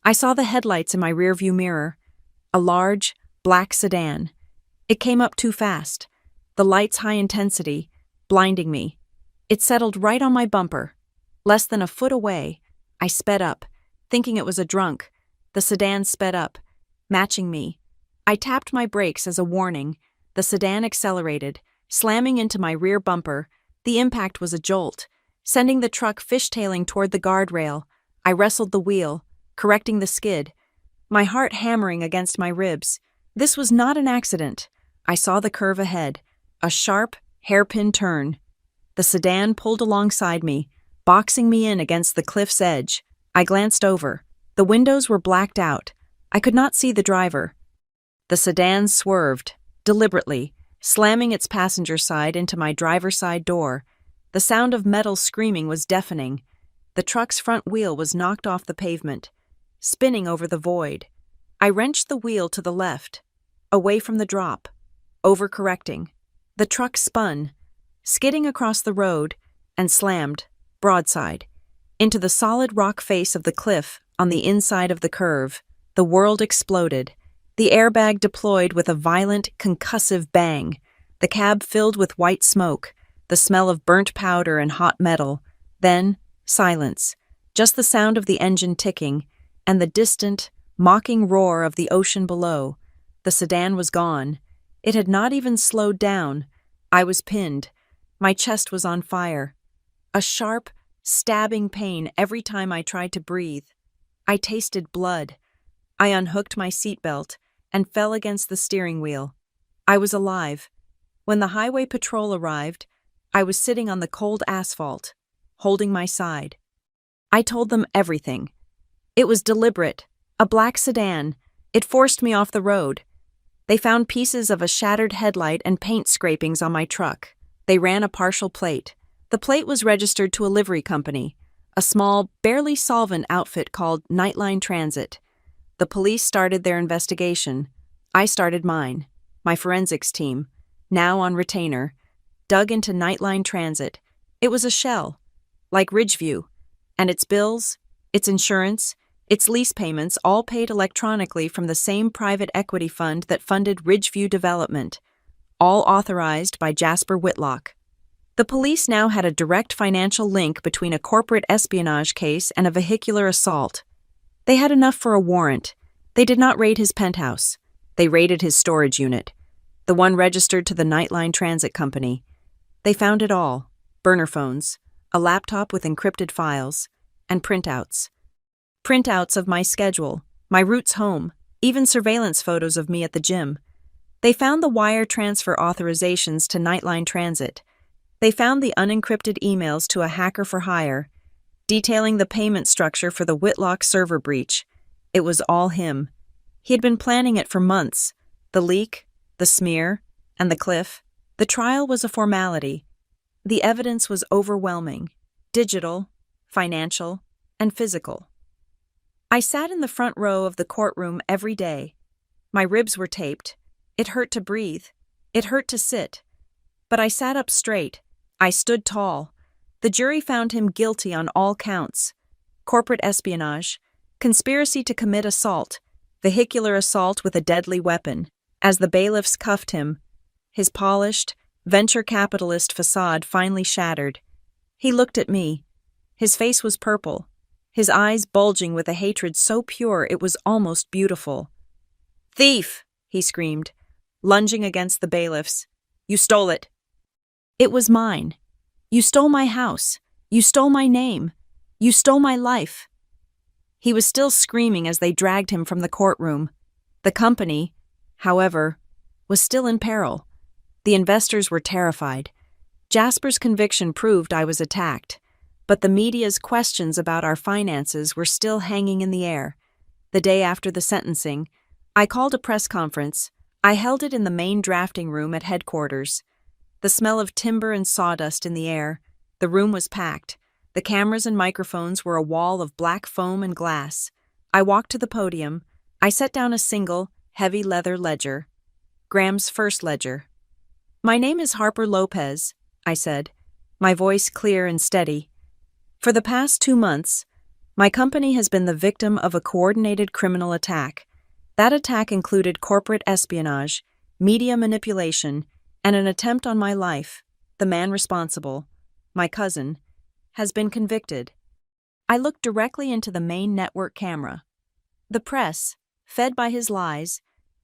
I saw the headlights in my rearview mirror. A large, black sedan. It came up too fast. The light's high intensity, blinding me. It settled right on my bumper. Less than a foot away, I sped up, thinking it was a drunk. The sedan sped up, matching me. I tapped my brakes as a warning. The sedan accelerated, slamming into my rear bumper. The impact was a jolt, sending the truck fishtailing toward the guardrail. I wrestled the wheel, correcting the skid, my heart hammering against my ribs. This was not an accident. I saw the curve ahead, a sharp, hairpin turn. The sedan pulled alongside me, boxing me in against the cliff's edge. I glanced over. The windows were blacked out. I could not see the driver. The sedan swerved, deliberately, slamming its passenger side into my driver's side door. The sound of metal screaming was deafening. The truck's front wheel was knocked off the pavement, spinning over the void. I wrenched the wheel to the left, away from the drop, overcorrecting. The truck spun, skidding across the road, and slammed, broadside, into the solid rock face of the cliff on the inside of the curve. The world exploded. The airbag deployed with a violent, concussive bang. The cab filled with white smoke, the smell of burnt powder and hot metal. Then, silence, just the sound of the engine ticking, and the distant, mocking roar of the ocean below. The sedan was gone. It had not even slowed down. I was pinned. My chest was on fire. A sharp, stabbing pain every time I tried to breathe. I tasted blood. I unhooked my seatbelt and fell against the steering wheel. I was alive. When the highway patrol arrived, I was sitting on the cold asphalt, holding my side. I told them everything. It was deliberate. A black sedan. It forced me off the road. They found pieces of a shattered headlight and paint scrapings on my truck. They ran a partial plate. The plate was registered to a livery company, a small, barely solvent outfit called Nightline Transit. The police started their investigation. I started mine. My forensics team, now on retainer, dug into Nightline Transit. It was a shell, like Ridgeview, and its bills, its insurance, its lease payments all paid electronically from the same private equity fund that funded Ridgeview development, all authorized by Jasper Whitlock. The police now had a direct financial link between a corporate espionage case and a vehicular assault. They had enough for a warrant. They did not raid his penthouse. They raided his storage unit, the one registered to the Nightline Transit Company. They found it all: burner phones, a laptop with encrypted files, and printouts. Printouts of my schedule, my routes home, even surveillance photos of me at the gym. They found the wire transfer authorizations to Nightline Transit. They found the unencrypted emails to a hacker for hire, detailing the payment structure for the Whitlock server breach. It was all him. He had been planning it for months. The leak, the smear, and the cliff. The trial was a formality. The evidence was overwhelming: digital, financial, and physical. I sat in the front row of the courtroom every day. My ribs were taped. It hurt to breathe. It hurt to sit. But I sat up straight. I stood tall. The jury found him guilty on all counts: corporate espionage, conspiracy to commit assault, vehicular assault with a deadly weapon. As the bailiffs cuffed him, his polished, venture capitalist facade finally shattered. He looked at me. His face was purple, his eyes bulging with a hatred so pure it was almost beautiful. "Thief!" he screamed, lunging against the bailiffs. "You stole it." "It was mine. You stole my house. You stole my name. You stole my life." He was still screaming as they dragged him from the courtroom. The company, however, was still in peril. The investors were terrified. Jasper's conviction proved I was attacked. But the media's questions about our finances were still hanging in the air. The day after the sentencing, I called a press conference. I held it in the main drafting room at headquarters. The smell of timber and sawdust in the air. The room was packed. The cameras and microphones were a wall of black foam and glass. I walked to the podium. I set down a single, heavy leather ledger. Graham's first ledger. "My name is Harper Lopez," I said, my voice clear and steady. "For the past 2 months, my company has been the victim of a coordinated criminal attack. That attack included corporate espionage, media manipulation, and an attempt on my life. The man responsible, my cousin, has been convicted." I looked directly into the main network camera. The press, fed by his lies,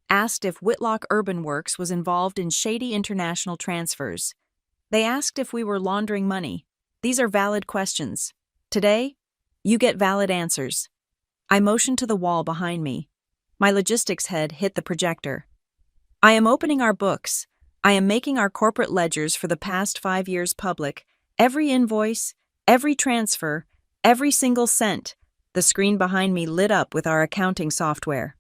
asked if Whitlock Urban Works was involved in shady international transfers. They asked if we were laundering money. These are valid questions. Today, you get valid answers. I motioned to the wall behind me. My logistics head hit the projector. "I am opening our books. I am making our corporate ledgers for the past 5 years public. Every invoice, every transfer, every single cent." The screen behind me lit up with our accounting software.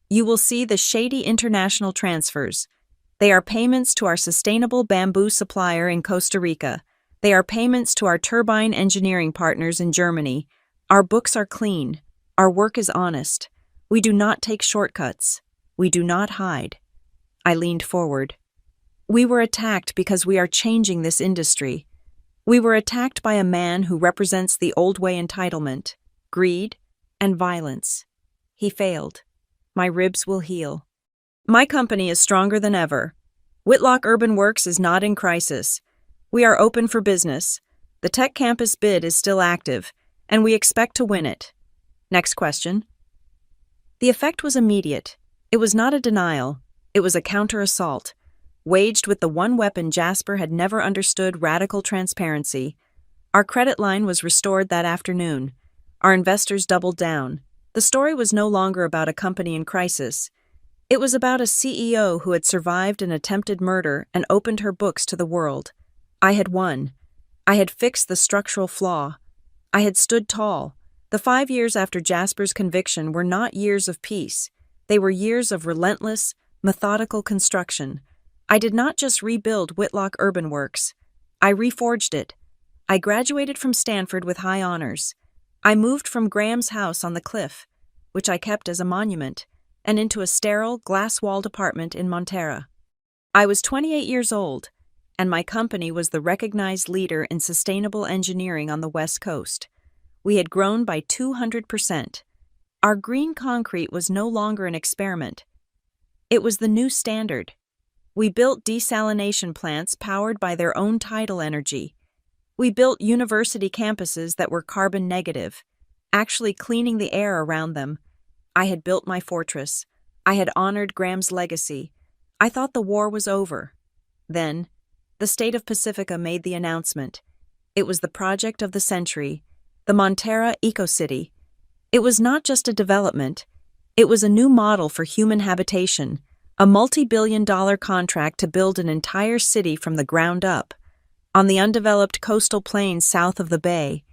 "You will see the shady international transfers. They are payments to our sustainable bamboo supplier in Costa Rica. They are payments to our turbine engineering partners in Germany. Our books are clean. Our work is honest. We do not take shortcuts. We do not hide." I leaned forward. "We were attacked because we are changing this industry. We were attacked by a man who represents the old way entitlement, greed, and violence. He failed. My ribs will heal. My company is stronger than ever. Whitlock Urban Works is not in crisis. We are open for business. The tech campus bid is still active, and we expect to win it. Next question." The effect was immediate. It was not a denial. It was a counter-assault, waged with the one weapon Jasper had never understood: radical transparency. Our credit line was restored that afternoon. Our investors doubled down. The story was no longer about a company in crisis. It was about a CEO who had survived an attempted murder and opened her books to the world. I had won. I had fixed the structural flaw. I had stood tall. The 5 years after Jasper's conviction were not years of peace. They were years of relentless, methodical construction. I did not just rebuild Whitlock Urban Works. I reforged it. I graduated from Stanford with high honors. I moved from Graham's house on the cliff, which I kept as a monument, and into a sterile, glass-walled apartment in Montera. I was 28 years old, and my company was the recognized leader in sustainable engineering on the West Coast. We had grown by 200%. Our green concrete was no longer an experiment. It was the new standard. We built desalination plants powered by their own tidal energy. We built university campuses that were carbon negative, actually cleaning the air around them. I had built my fortress. I had honored Graham's legacy. I thought the war was over. Then, the state of Pacifica made the announcement. It was the project of the century, the Montera Eco-City. It was not just a development. It was a new model for human habitation, a multi-billion-dollar contract to build an entire city from the ground up. On the undeveloped coastal plains south of the bay,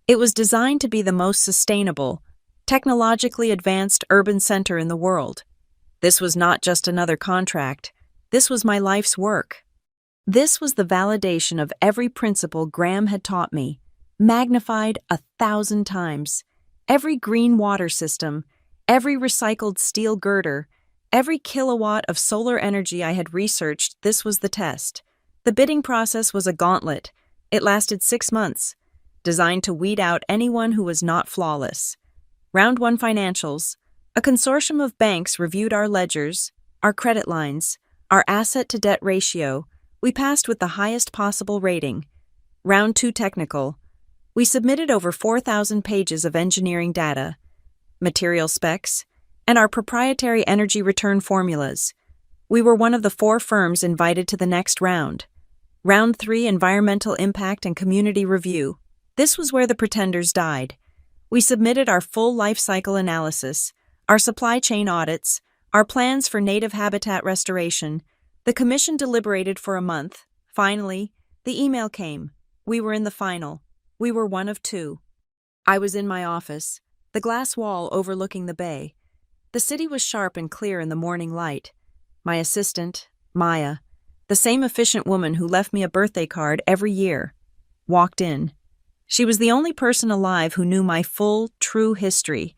it was designed to be the most sustainable, technologically advanced urban center in the world. This was not just another contract. This was my life's work. This was the validation of every principle Graham had taught me, magnified 1,000 times. Every green water system, every recycled steel girder, every kilowatt of solar energy I had researched, this was the test. The bidding process was a gauntlet. It lasted 6 months, designed to weed out anyone who was not flawless. Round 1 financials. A consortium of banks reviewed our ledgers, our credit lines, our asset-to-debt ratio. We passed with the highest possible rating. Round 2 technical. We submitted over 4,000 pages of engineering data, material specs, and our proprietary energy return formulas. We were one of the 4 firms invited to the next round. Round 3 environmental impact and community review. This was where the pretenders died. We submitted our full life cycle analysis, our supply chain audits, our plans for native habitat restoration. The commission deliberated for a month. Finally, the email came. We were in the final. We were one of two. I was in my office, the glass wall overlooking the bay. The city was sharp and clear in the morning light. My assistant, Maya, the same efficient woman who left me a birthday card every year, walked in. She was the only person alive who knew my full, true history.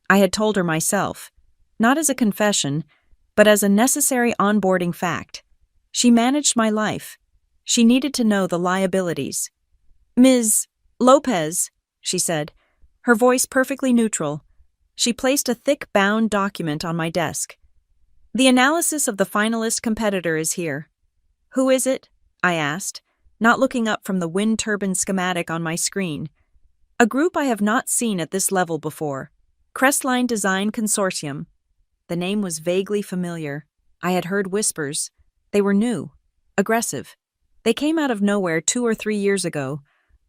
I had told her myself, not as a confession, but as a necessary onboarding fact. She managed my life. She needed to know the liabilities. "Ms. Lopez," she said, her voice perfectly neutral. She placed a thick bound document on my desk. "The analysis of the finalist competitor is here." "Who is it?" I asked, not looking up from the wind turbine schematic on my screen. "A group I have not seen at this level before. Crestline Design Consortium." The name was vaguely familiar. I had heard whispers. They were new, aggressive. They came out of nowhere 2 or 3 years ago,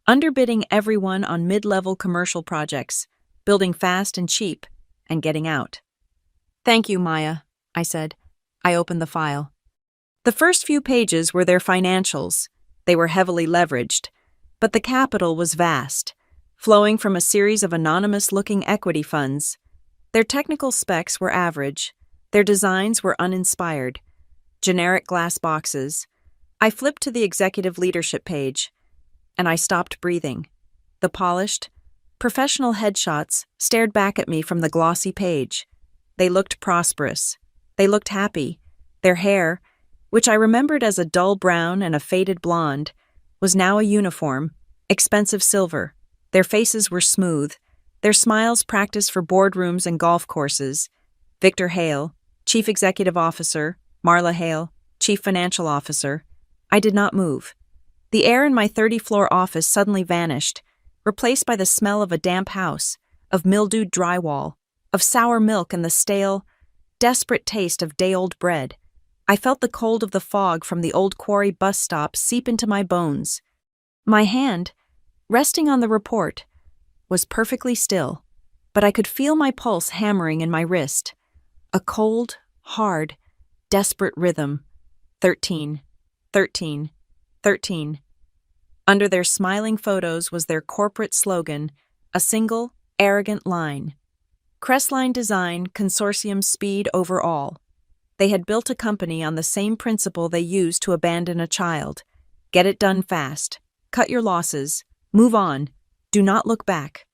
underbidding everyone on mid-level commercial projects, building fast and cheap, and getting out. "Thank you, Maya," I said. I opened the file. The first few pages were their financials. They were heavily leveraged, but the capital was vast, flowing from a series of anonymous-looking equity funds. Their technical specs were average. Their designs were uninspired. Generic glass boxes. I flipped to the executive leadership page, and I stopped breathing. The polished, professional headshots stared back at me from the glossy page. They looked prosperous. They looked happy. Their hair, which I remembered as a dull brown and a faded blonde, was now a uniform, expensive silver. Their faces were smooth, their smiles practiced for boardrooms and golf courses. Victor Hale, Chief Executive Officer, Marla Hale, Chief Financial Officer. I did not move. The air in my 30-floor office suddenly vanished, replaced by the smell of a damp house, of mildewed drywall, of sour milk and the stale, desperate taste of day-old bread. I felt the cold of the fog from the old quarry bus stop seep into my bones. My hand, resting on the report, was perfectly still, but I could feel my pulse hammering in my wrist. A cold, hard, desperate rhythm. 13, 13, 13. Under their smiling photos was their corporate slogan, a single, arrogant line. Crestline Design Consortium Speed Over All. They had built a company on the same principle they used to abandon a child. Get it done fast. Cut your losses. Move on. Do not look back.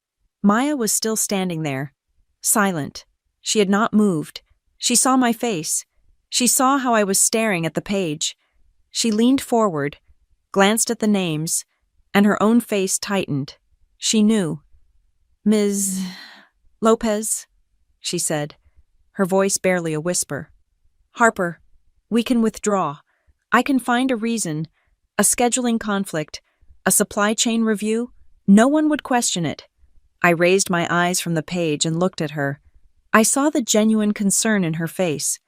Maya was still standing there, silent. She had not moved. She saw my face. She saw how I was staring at the page. She leaned forward, glanced at the names, and her own face tightened. She knew. "Ms. Lopez," she said, her voice barely a whisper. "Harper, we can withdraw. I can find a reason, a scheduling conflict, a supply chain review. No one would question it." I raised my eyes from the page and looked at her. I saw the genuine concern in her face,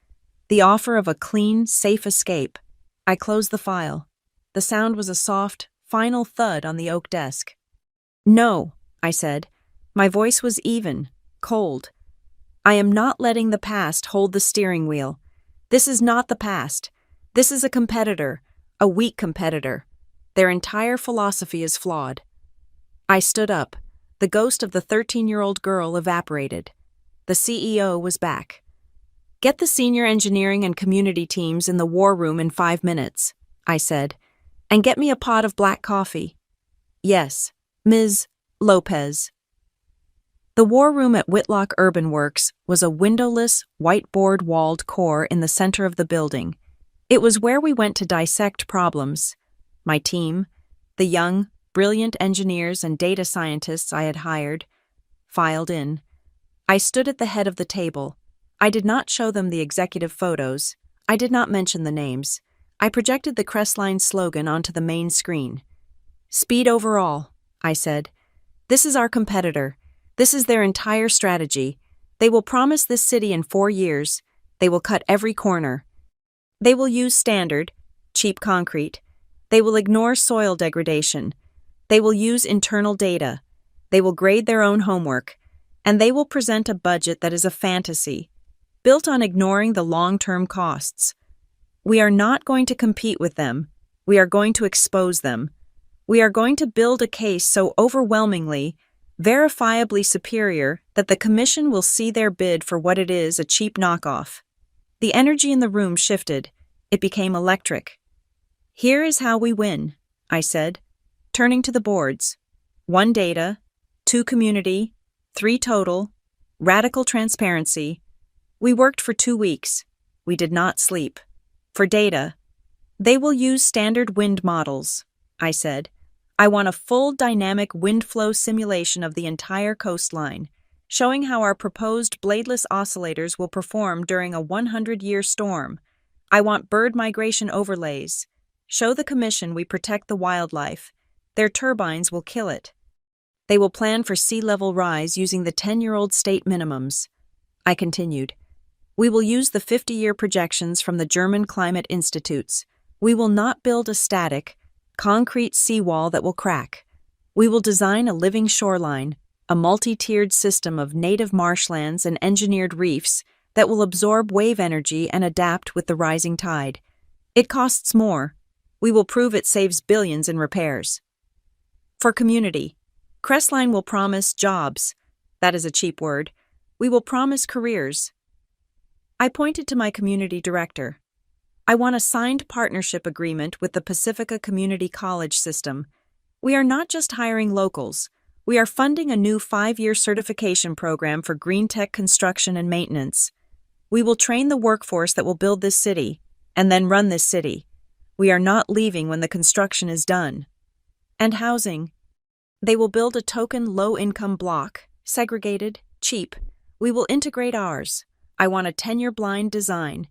the offer of a clean, safe escape. I closed the file. The sound was a soft, final thud on the oak desk. "No," I said. My voice was even, cold. "I am not letting the past hold the steering wheel. This is not the past. This is a competitor, a weak competitor. Their entire philosophy is flawed." I stood up. The ghost of the 13-year-old girl evaporated. The CEO was back. "Get the senior engineering and community teams in the war room in 5 minutes," I said, "and get me a pot of black coffee." "Yes, Ms. Lopez." The war room at Whitlock Urban Works was a windowless, whiteboard-walled core in the center of the building. It was where we went to dissect problems. My team, the young, brilliant engineers and data scientists I had hired, filed in. I stood at the head of the table. I did not show them the executive photos. I did not mention the names. I projected the Crestline slogan onto the main screen. "Speed over all," I said. "This is our competitor. This is their entire strategy. They will promise this city in 4 years. They will cut every corner. They will use standard, cheap concrete. They will ignore soil degradation. They will use internal data. They will grade their own homework. And they will present a budget that is a fantasy, built on ignoring the long-term costs. We are not going to compete with them. We are going to expose them. We are going to build a case so overwhelmingly, verifiably superior that the commission will see their bid for what it is, a cheap knockoff. The energy in the room shifted. It became electric. Here is how we win, I said, turning to the boards. 1 data, 2 community, 3 total, radical transparency. We worked for 2 weeks. We did not sleep. For data, they will use standard wind models, I said. I want a full dynamic wind flow simulation of the entire coastline, showing how our proposed bladeless oscillators will perform during a 100-year storm. I want bird migration overlays. Show the commission we protect the wildlife. Their turbines will kill it. They will plan for sea level rise using the 10-year-old state minimums. I continued. We will use the 50-year projections from the German climate institutes. We will not build a static, concrete seawall that will crack. We will design a living shoreline, a multi-tiered system of native marshlands and engineered reefs that will absorb wave energy and adapt with the rising tide. It costs more. We will prove it saves billions in repairs. For community, Crestline will promise jobs. That is a cheap word. We will promise careers. I pointed to my community director. I want a signed partnership agreement with the Pacifica Community College system. We are not just hiring locals. We are funding a new 5-year certification program for green tech construction and maintenance. We will train the workforce that will build this city, and then run this city. We are not leaving when the construction is done. And housing. They will build a token low-income block, segregated, cheap. We will integrate ours. I want a tenure-blind design.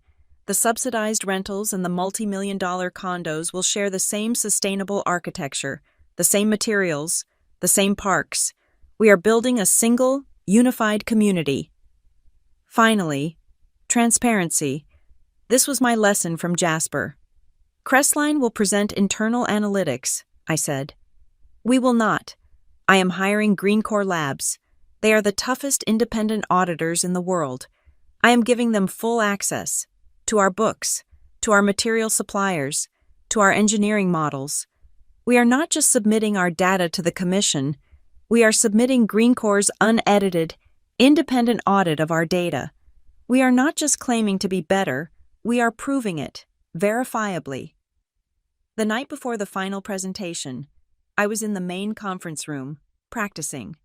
The subsidized rentals and the multi-million-dollar condos will share the same sustainable architecture, the same materials, the same parks. We are building a single, unified community. Finally, transparency. This was my lesson from Jasper. Crestline will present internal analytics, I said. We will not. I am hiring Green Core Labs. They are the toughest independent auditors in the world. I am giving them full access to our books, to our material suppliers, to our engineering models. We are not just submitting our data to the commission, we are submitting Green Core's unedited, independent audit of our data. We are not just claiming to be better, we are proving it, verifiably. The night before the final presentation, I was in the main conference room, practicing.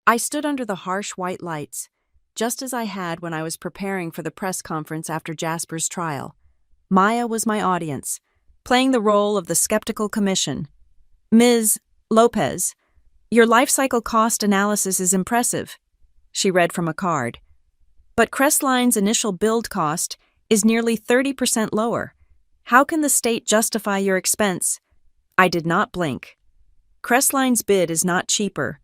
I stood under the harsh white lights, just as I had when I was preparing for the press conference after Jasper's trial. Maya was my audience, playing the role of the skeptical commission. Ms. Lopez, your life cycle cost analysis is impressive, she read from a card. But Crestline's initial build cost is nearly 30% lower. How can the state justify your expense? I did not blink. Crestline's bid is not cheaper.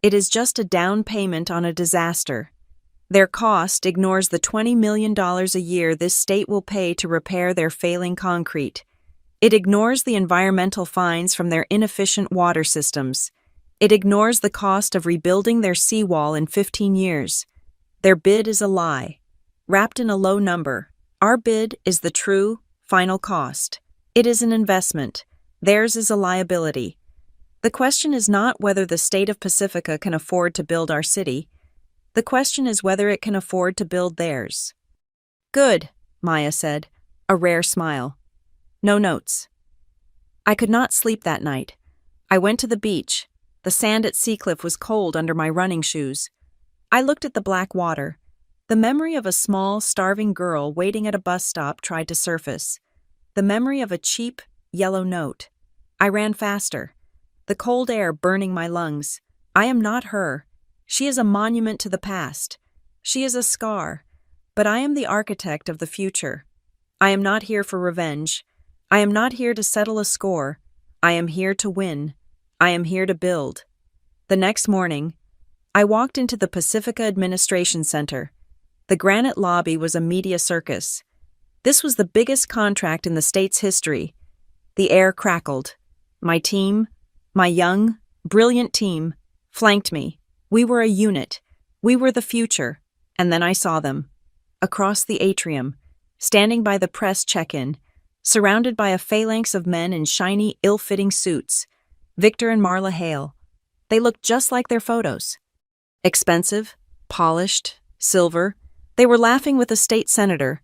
It is just a down payment on a disaster. Their cost ignores the $20 million a year this state will pay to repair their failing concrete. It ignores the environmental fines from their inefficient water systems. It ignores the cost of rebuilding their seawall in 15 years. Their bid is a lie, wrapped in a low number. Our bid is the true, final cost. It is an investment. Theirs is a liability. The question is not whether the state of Pacifica can afford to build our city. The question is whether it can afford to build theirs. Good, Maya said, a rare smile. No notes. I could not sleep that night. I went to the beach. The sand at Seacliff was cold under my running shoes. I looked at the black water. The memory of a small, starving girl waiting at a bus stop tried to surface. The memory of a cheap, yellow note. I ran faster. The cold air burning my lungs. I am not her. She is a monument to the past. She is a scar. But I am the architect of the future. I am not here for revenge. I am not here to settle a score. I am here to win. I am here to build. The next morning, I walked into the Pacifica Administration Center. The granite lobby was a media circus. This was the biggest contract in the state's history. The air crackled. My team, my young, brilliant team, flanked me. We were a unit. We were the future. And then I saw them. Across the atrium, standing by the press check-in, surrounded by a phalanx of men in shiny, ill-fitting suits. Victor and Marla Hale. They looked just like their photos. Expensive, polished, silver. They were laughing with a state senator.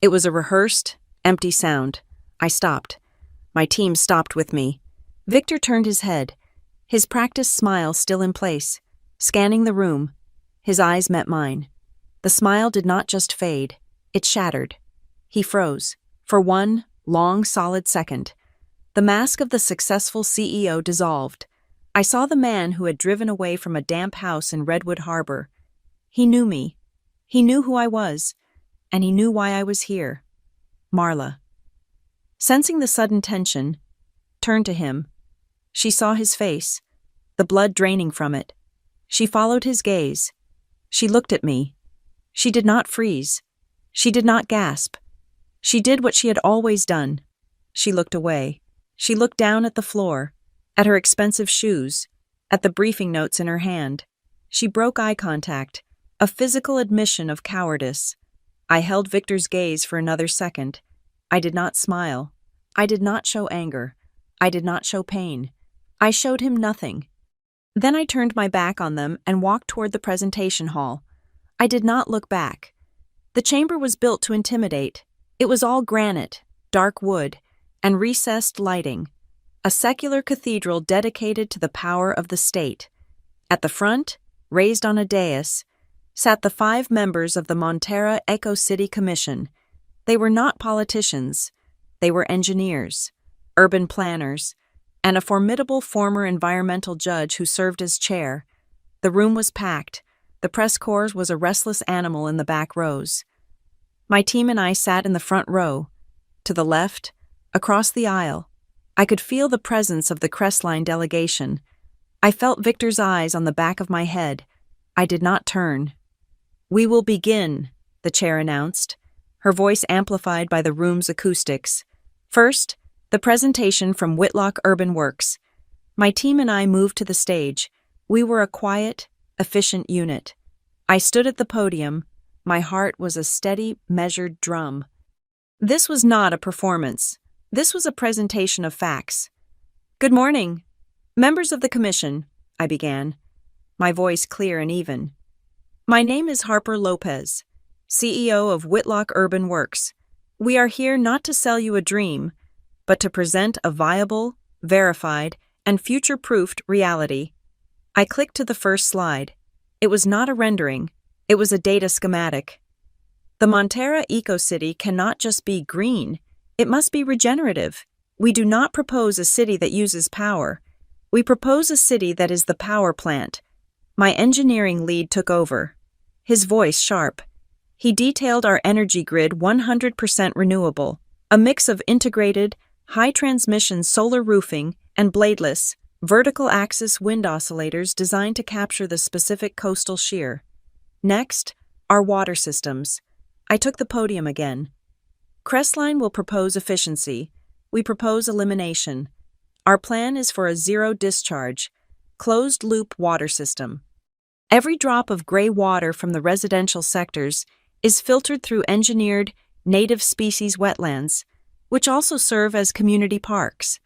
It was a rehearsed, empty sound. I stopped. My team stopped with me. Victor turned his head, his practiced smile still in place, scanning the room. His eyes met mine. The smile did not just fade, it shattered. He froze, for one long, solid second. The mask of the successful CEO dissolved. I saw the man who had driven away from a damp house in Redwood Harbor. He knew me. He knew who I was, and he knew why I was here. Marla. Sensing the sudden tension, turned to him. She saw his face, the blood draining from it. She followed his gaze. She looked at me. She did not freeze. She did not gasp. She did what she had always done. She looked away. She looked down at the floor, at her expensive shoes, at the briefing notes in her hand. She broke eye contact, a physical admission of cowardice. I held Victor's gaze for another second. I did not smile. I did not show anger. I did not show pain. I showed him nothing. Then I turned my back on them and walked toward the presentation hall. I did not look back. The chamber was built to intimidate. It was all granite, dark wood, and recessed lighting. A secular cathedral dedicated to the power of the state. At the front, raised on a dais, sat the 5 members of the Montara Eco City Commission. They were not politicians. They were engineers, urban planners, and a formidable former environmental judge who served as chair. The room was packed. The press corps was a restless animal in the back rows. My team and I sat in the front row. To the left, across the aisle, I could feel the presence of the Crestline delegation. I felt Victor's eyes on the back of my head. I did not turn. "We will begin," the chair announced, her voice amplified by the room's acoustics. First, the presentation from Whitlock Urban Works. My team and I moved to the stage. We were a quiet, efficient unit. I stood at the podium. My heart was a steady, measured drum. This was not a performance. This was a presentation of facts. "Good morning, members of the commission," I began, my voice clear and even. "My name is Harper Lopez, CEO of Whitlock Urban Works. We are here not to sell you a dream, but to present a viable, verified, and future-proofed reality." I clicked to the first slide. It was not a rendering. It was a data schematic. The Montara Eco-City cannot just be green. It must be regenerative. We do not propose a city that uses power. We propose a city that is the power plant. My engineering lead took over, his voice sharp. He detailed our energy grid 100% renewable, a mix of integrated, high-transmission solar roofing and bladeless, vertical-axis wind oscillators designed to capture the specific coastal shear. Next, our water systems. I took the podium again. Crestline will propose efficiency. We propose elimination. Our plan is for a zero-discharge, closed-loop water system. Every drop of gray water from the residential sectors is filtered through engineered, native species wetlands, which also serve as community parks.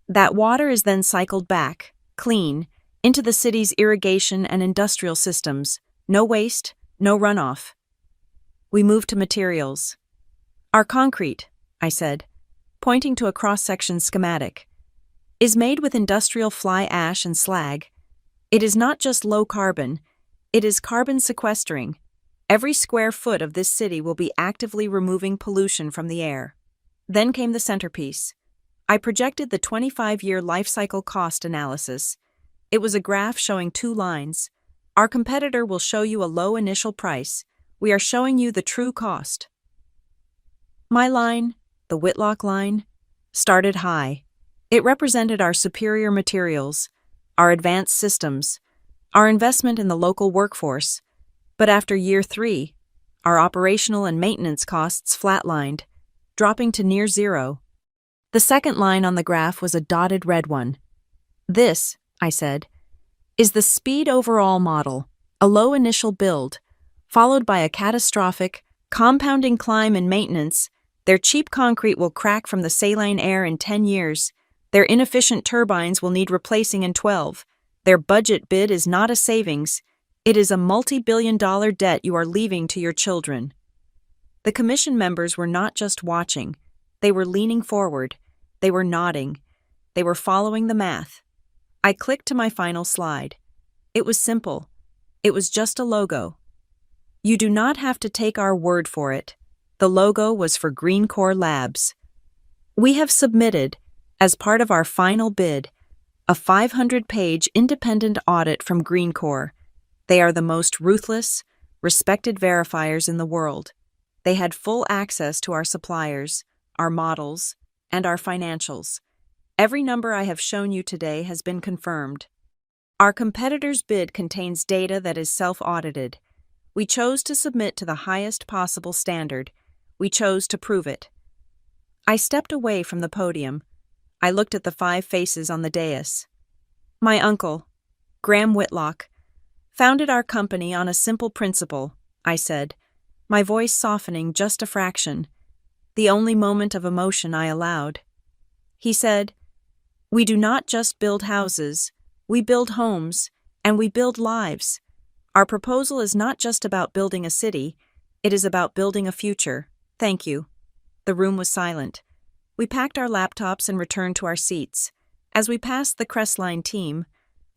That water is then cycled back, clean, into the city's irrigation and industrial systems. No waste, no runoff. We moved to materials. "Our concrete," I said, pointing to a cross-section schematic, "is made with industrial fly ash and slag. It is not just low carbon, it is carbon sequestering. Every square foot of this city will be actively removing pollution from the air." Then came the centerpiece. I projected the 25-year life cycle cost analysis. It was a graph showing 2 lines. Our competitor will show you a low initial price. We are showing you the true cost. My line, the Whitlock line, started high. It represented our superior materials, our advanced systems, our investment in the local workforce. But after year 3, our operational and maintenance costs flatlined, dropping to near zero. The second line on the graph was a dotted red one. "This," I said, "is the speed overall model, a low initial build, followed by a catastrophic, compounding climb in maintenance. Their cheap concrete will crack from the saline air in 10 years. Their inefficient turbines will need replacing in 12. Their budget bid is not a savings. It is a multi-billion-dollar debt you are leaving to your children. The commission members were not just watching. They were leaning forward. They were nodding. They were following the math. I clicked to my final slide. It was simple. It was just a logo. You do not have to take our word for it. The logo was for Green Core Labs. We have submitted, as part of our final bid, a 500-page independent audit from Green Core. They are the most ruthless, respected verifiers in the world. They had full access to our suppliers, our models, and our financials. Every number I have shown you today has been confirmed. Our competitor's bid contains data that is self-audited. We chose to submit to the highest possible standard. We chose to prove it. I stepped away from the podium. I looked at the 5 faces on the dais. My uncle, Graham Whitlock, founded our company on a simple principle, I said, my voice softening just a fraction, the only moment of emotion I allowed. He said, "We do not just build houses, we build homes, and we build lives. Our proposal is not just about building a city, it is about building a future. Thank you." The room was silent. We packed our laptops and returned to our seats. As we passed the Crestline team,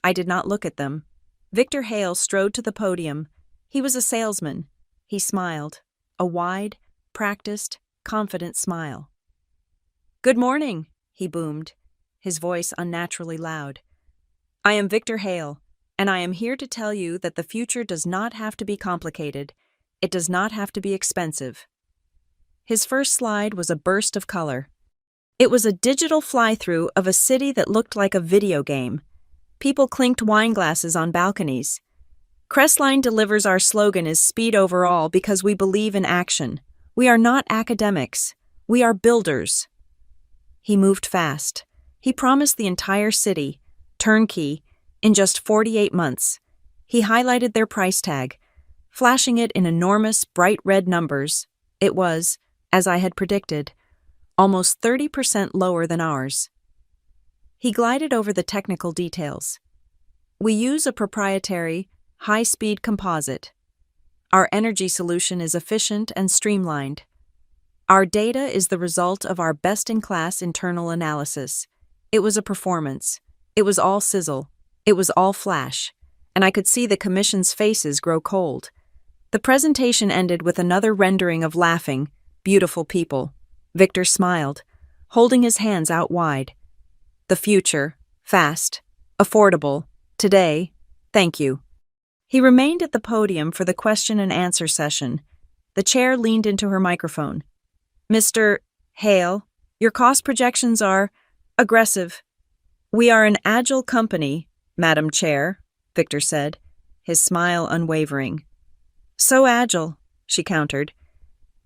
I did not look at them. Victor Hale strode to the podium. He was a salesman. He smiled, a wide, practiced, confident smile. "Good morning," he boomed, his voice unnaturally loud. "I am Victor Hale, and I am here to tell you that the future does not have to be complicated. It does not have to be expensive." His first slide was a burst of color. It was a digital fly-through of a city that looked like a video game. People clinked wine glasses on balconies. Crestline delivers our slogan is speed over all because we believe in action. We are not academics. We are builders. He moved fast. He promised the entire city, turnkey, in just 48 months. He highlighted their price tag, flashing it in enormous, bright red numbers. It was, as I had predicted, almost 30% lower than ours. He glided over the technical details. We use a proprietary, high-speed composite. Our energy solution is efficient and streamlined. Our data is the result of our best-in-class internal analysis. It was a performance. It was all sizzle. It was all flash. And I could see the commission's faces grow cold. The presentation ended with another rendering of laughing, beautiful people. Victor smiled, holding his hands out wide. "The future, fast, affordable, today, thank you." He remained at the podium for the question and answer session. The chair leaned into her microphone. "Mr. Hale, your cost projections are aggressive." "We are an agile company, Madam Chair," Victor said, his smile unwavering. "So agile," she countered,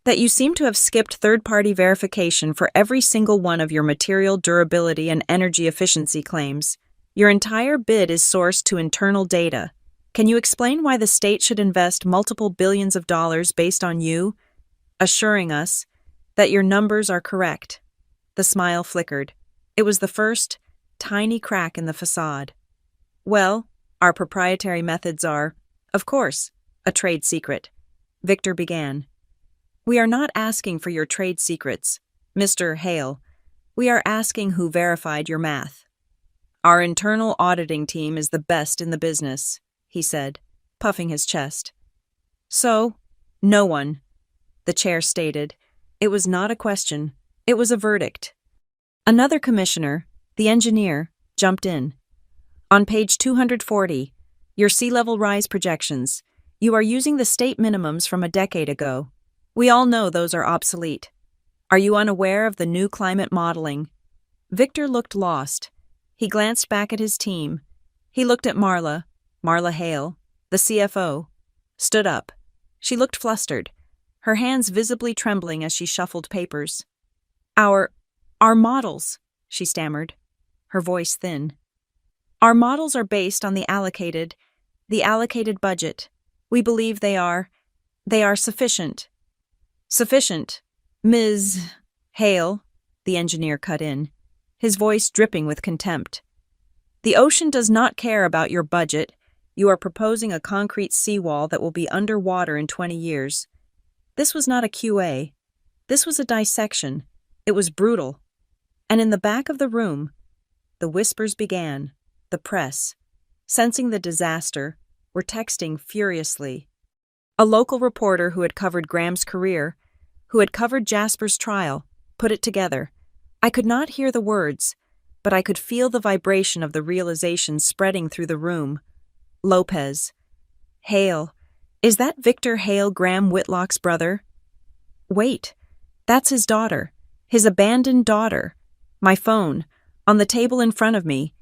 "that you seem to have skipped third-party verification for every single one of your material durability and energy efficiency claims. Your entire bid is sourced to internal data. Can you explain why the state should invest multiple billions of dollars based on you, assuring us that your numbers are correct?" The smile flickered. It was the first, tiny crack in the facade. "Well, our proprietary methods are, of course, a trade secret," Victor began. "We are not asking for your trade secrets, Mr. Hale. We are asking who verified your math." "Our internal auditing team is the best in the business," he said, puffing his chest. "So, no one," the chair stated. It was not a question. It was a verdict. Another commissioner, the engineer, jumped in. "On page 240, your sea level rise projections, you are using the state minimums from a decade ago. We all know those are obsolete. Are you unaware of the new climate modeling?" Victor looked lost. He glanced back at his team. He looked at Marla Hale, the CFO, stood up. She looked flustered, her hands visibly trembling as she shuffled papers. Our models," she stammered, her voice thin. "Our models are based on the allocated budget. We believe they are sufficient." "Sufficient, Ms. Hale," the engineer cut in. his voice dripping with contempt. "The ocean does not care about your budget. You are proposing a concrete seawall that will be underwater in 20 years. This was not a QA. This was a dissection. It was brutal. And in the back of the room, the whispers began. The press, sensing the disaster, were texting furiously. A local reporter who had covered Graham's career, who had covered Jasper's trial, put it together. I could not hear the words, but I could feel the vibration of the realization spreading through the room. Lopez. Hale. Is that Victor Hale, Graham Whitlock's brother? Wait, that's his daughter, his abandoned daughter. My phone, on the table in front of me,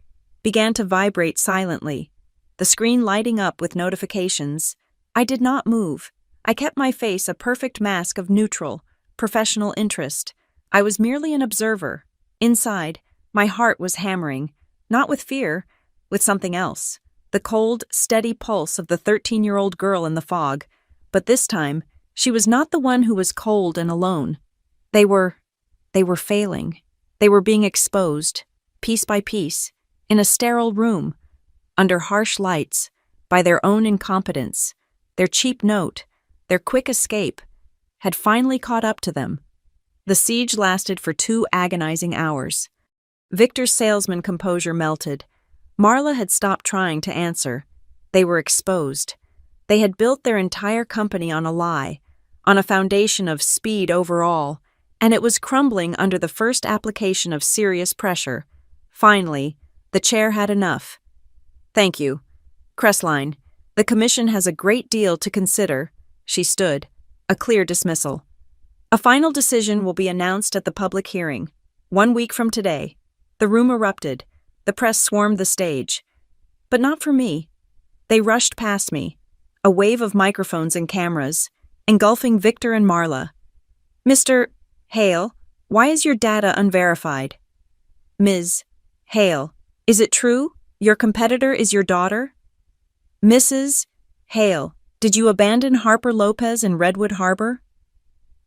began to vibrate silently, the screen lighting up with notifications. I did not move. I kept my face a perfect mask of neutral, professional interest. I was merely an observer. Inside, my heart was hammering, not with fear, with something else. The cold, steady pulse of the 13-year-old girl in the fog. But this time, she was not the one who was cold and alone. They were failing. They were being exposed, piece by piece, in a sterile room, under harsh lights, by their own incompetence. Their cheap note, their quick escape, had finally caught up to them. The siege lasted for 2 agonizing hours. Victor's salesman composure melted. Marla had stopped trying to answer. They were exposed. They had built their entire company on a lie, on a foundation of speed overall, and it was crumbling under the first application of serious pressure. Finally, the chair had enough. "Thank you. Crestline, the commission has a great deal to consider." She stood, a clear dismissal. "A final decision will be announced at the public hearing, 1 week from today." The room erupted. The press swarmed the stage. But not for me. They rushed past me, a wave of microphones and cameras, engulfing Victor and Marla. "Mr. Hale, why is your data unverified?" "Ms. Hale, is it true? Your competitor is your daughter?" "Mrs. Hale, did you abandon Harper Lopez in Redwood Harbor?"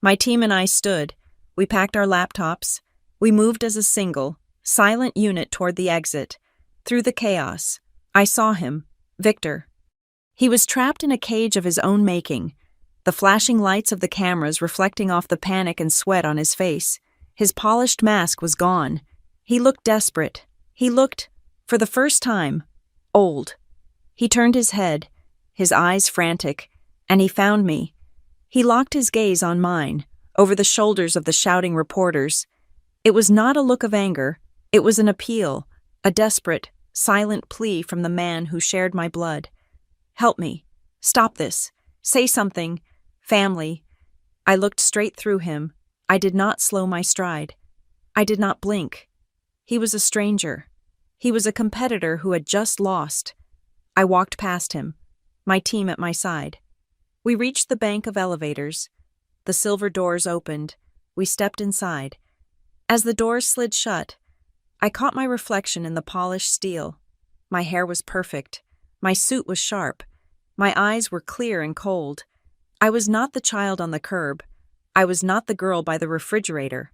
My team and I stood. We packed our laptops. We moved as a single, silent unit toward the exit. Through the chaos, I saw him, Victor. He was trapped in a cage of his own making, the flashing lights of the cameras reflecting off the panic and sweat on his face. His polished mask was gone. He looked desperate. He looked, for the first time, old. He turned his head, his eyes frantic, and he found me. He locked his gaze on mine, over the shoulders of the shouting reporters. It was not a look of anger. It was an appeal, a desperate, silent plea from the man who shared my blood. "Help me. Stop this. Say something. Family." I looked straight through him. I did not slow my stride. I did not blink. He was a stranger. He was a competitor who had just lost. I walked past him, my team at my side. We reached the bank of elevators. The silver doors opened. We stepped inside. As the doors slid shut, I caught my reflection in the polished steel. My hair was perfect. My suit was sharp. My eyes were clear and cold. I was not the child on the curb. I was not the girl by the refrigerator.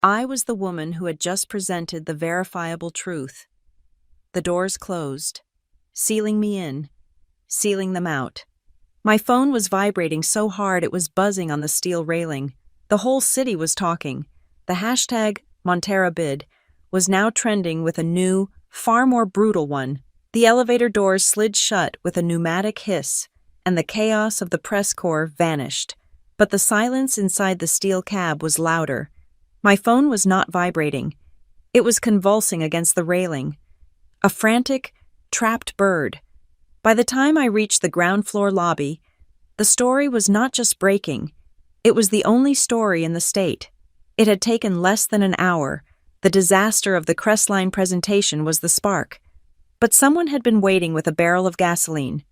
I was the woman who had just presented the verifiable truth. The doors closed, sealing me in, sealing them out. My phone was vibrating so hard it was buzzing on the steel railing. The whole city was talking. The hashtag #MonterraBid was now trending with a new, far more brutal one. The elevator doors slid shut with a pneumatic hiss, and the chaos of the press corps vanished. But the silence inside the steel cab was louder. My phone was not vibrating. It was convulsing against the railing. A frantic, trapped bird. By the time I reached the ground floor lobby, the story was not just breaking. It was the only story in the state. It had taken less than an hour. The disaster of the Crestline presentation was the spark. But someone had been waiting with a barrel of gasoline.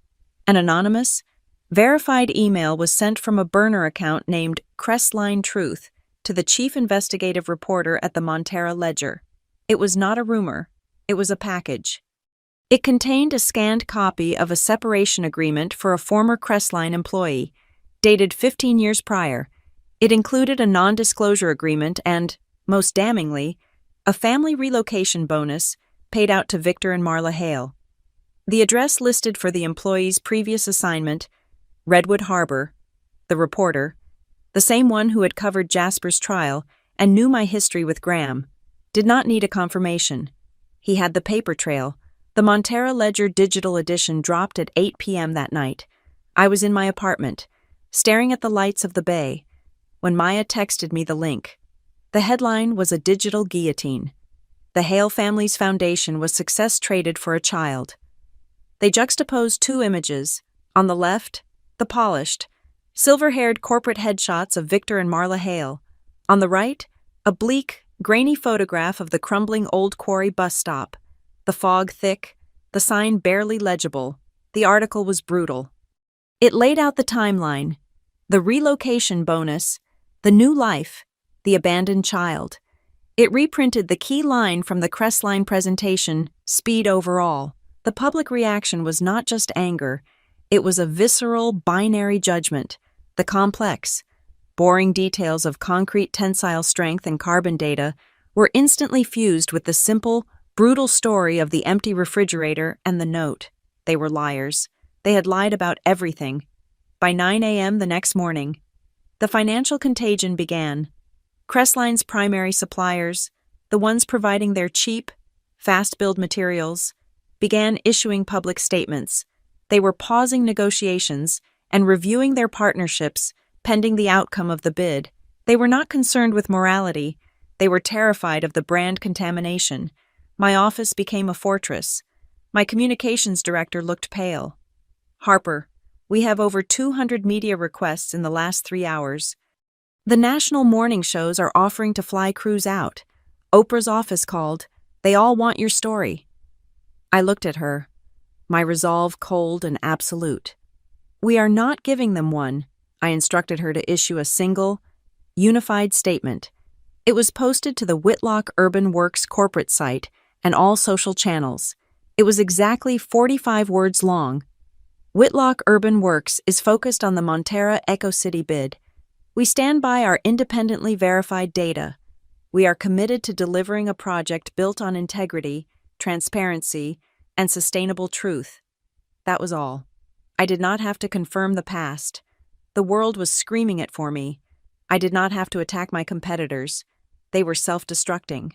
An anonymous, verified email was sent from a burner account named Crestline Truth to the chief investigative reporter at the Montera Ledger. It was not a rumor. It was a package. It contained a scanned copy of a separation agreement for a former Crestline employee, dated 15 years prior. It included a non-disclosure agreement and, most damningly, a family relocation bonus paid out to Victor and Marla Hale. The address listed for the employee's previous assignment, Redwood Harbor, the reporter, the same one who had covered Jasper's trial and knew my history with Graham, did not need a confirmation. He had the paper trail. The Montera Ledger digital edition dropped at 8 p.m. that night. I was in my apartment, staring at the lights of the bay, when Maya texted me the link. The headline was a digital guillotine. The Hale family's foundation was success traded for a child. They juxtaposed two images. On the left, the polished, silver-haired corporate headshots of Victor and Marla Hale. On the right, a bleak, grainy photograph of the crumbling Old Quarry bus stop. The fog thick, the sign barely legible. The article was brutal. It laid out the timeline, the relocation bonus, the new life, the abandoned child. It reprinted the key line from the Crestline presentation, speed overall. The public reaction was not just anger, it was a visceral, binary judgment. The complex, boring details of concrete tensile strength and carbon data were instantly fused with the simple, brutal story of the empty refrigerator and the note. They were liars. They had lied about everything. By 9 a.m. the next morning, the financial contagion began. Crestline's primary suppliers, the ones providing their cheap, fast-build materials, began issuing public statements. They were pausing negotiations and reviewing their partnerships pending the outcome of the bid. They were not concerned with morality. They were terrified of the brand contamination. My office became a fortress. My communications director looked pale. "Harper, we have over 200 media requests in the last 3 hours. The national morning shows are offering to fly crews out. Oprah's office called. They all want your story." I looked at her, my resolve cold and absolute. "We are not giving them one." I instructed her to issue a single, unified statement. It was posted to the Whitlock Urban Works corporate site and all social channels. It was exactly 45 words long. Whitlock Urban Works is focused on the Montera Echo City bid. We stand by our independently verified data. We are committed to delivering a project built on integrity, transparency, and sustainable truth. That was all. I did not have to confirm the past. The world was screaming it for me. I did not have to attack my competitors. They were self-destructing.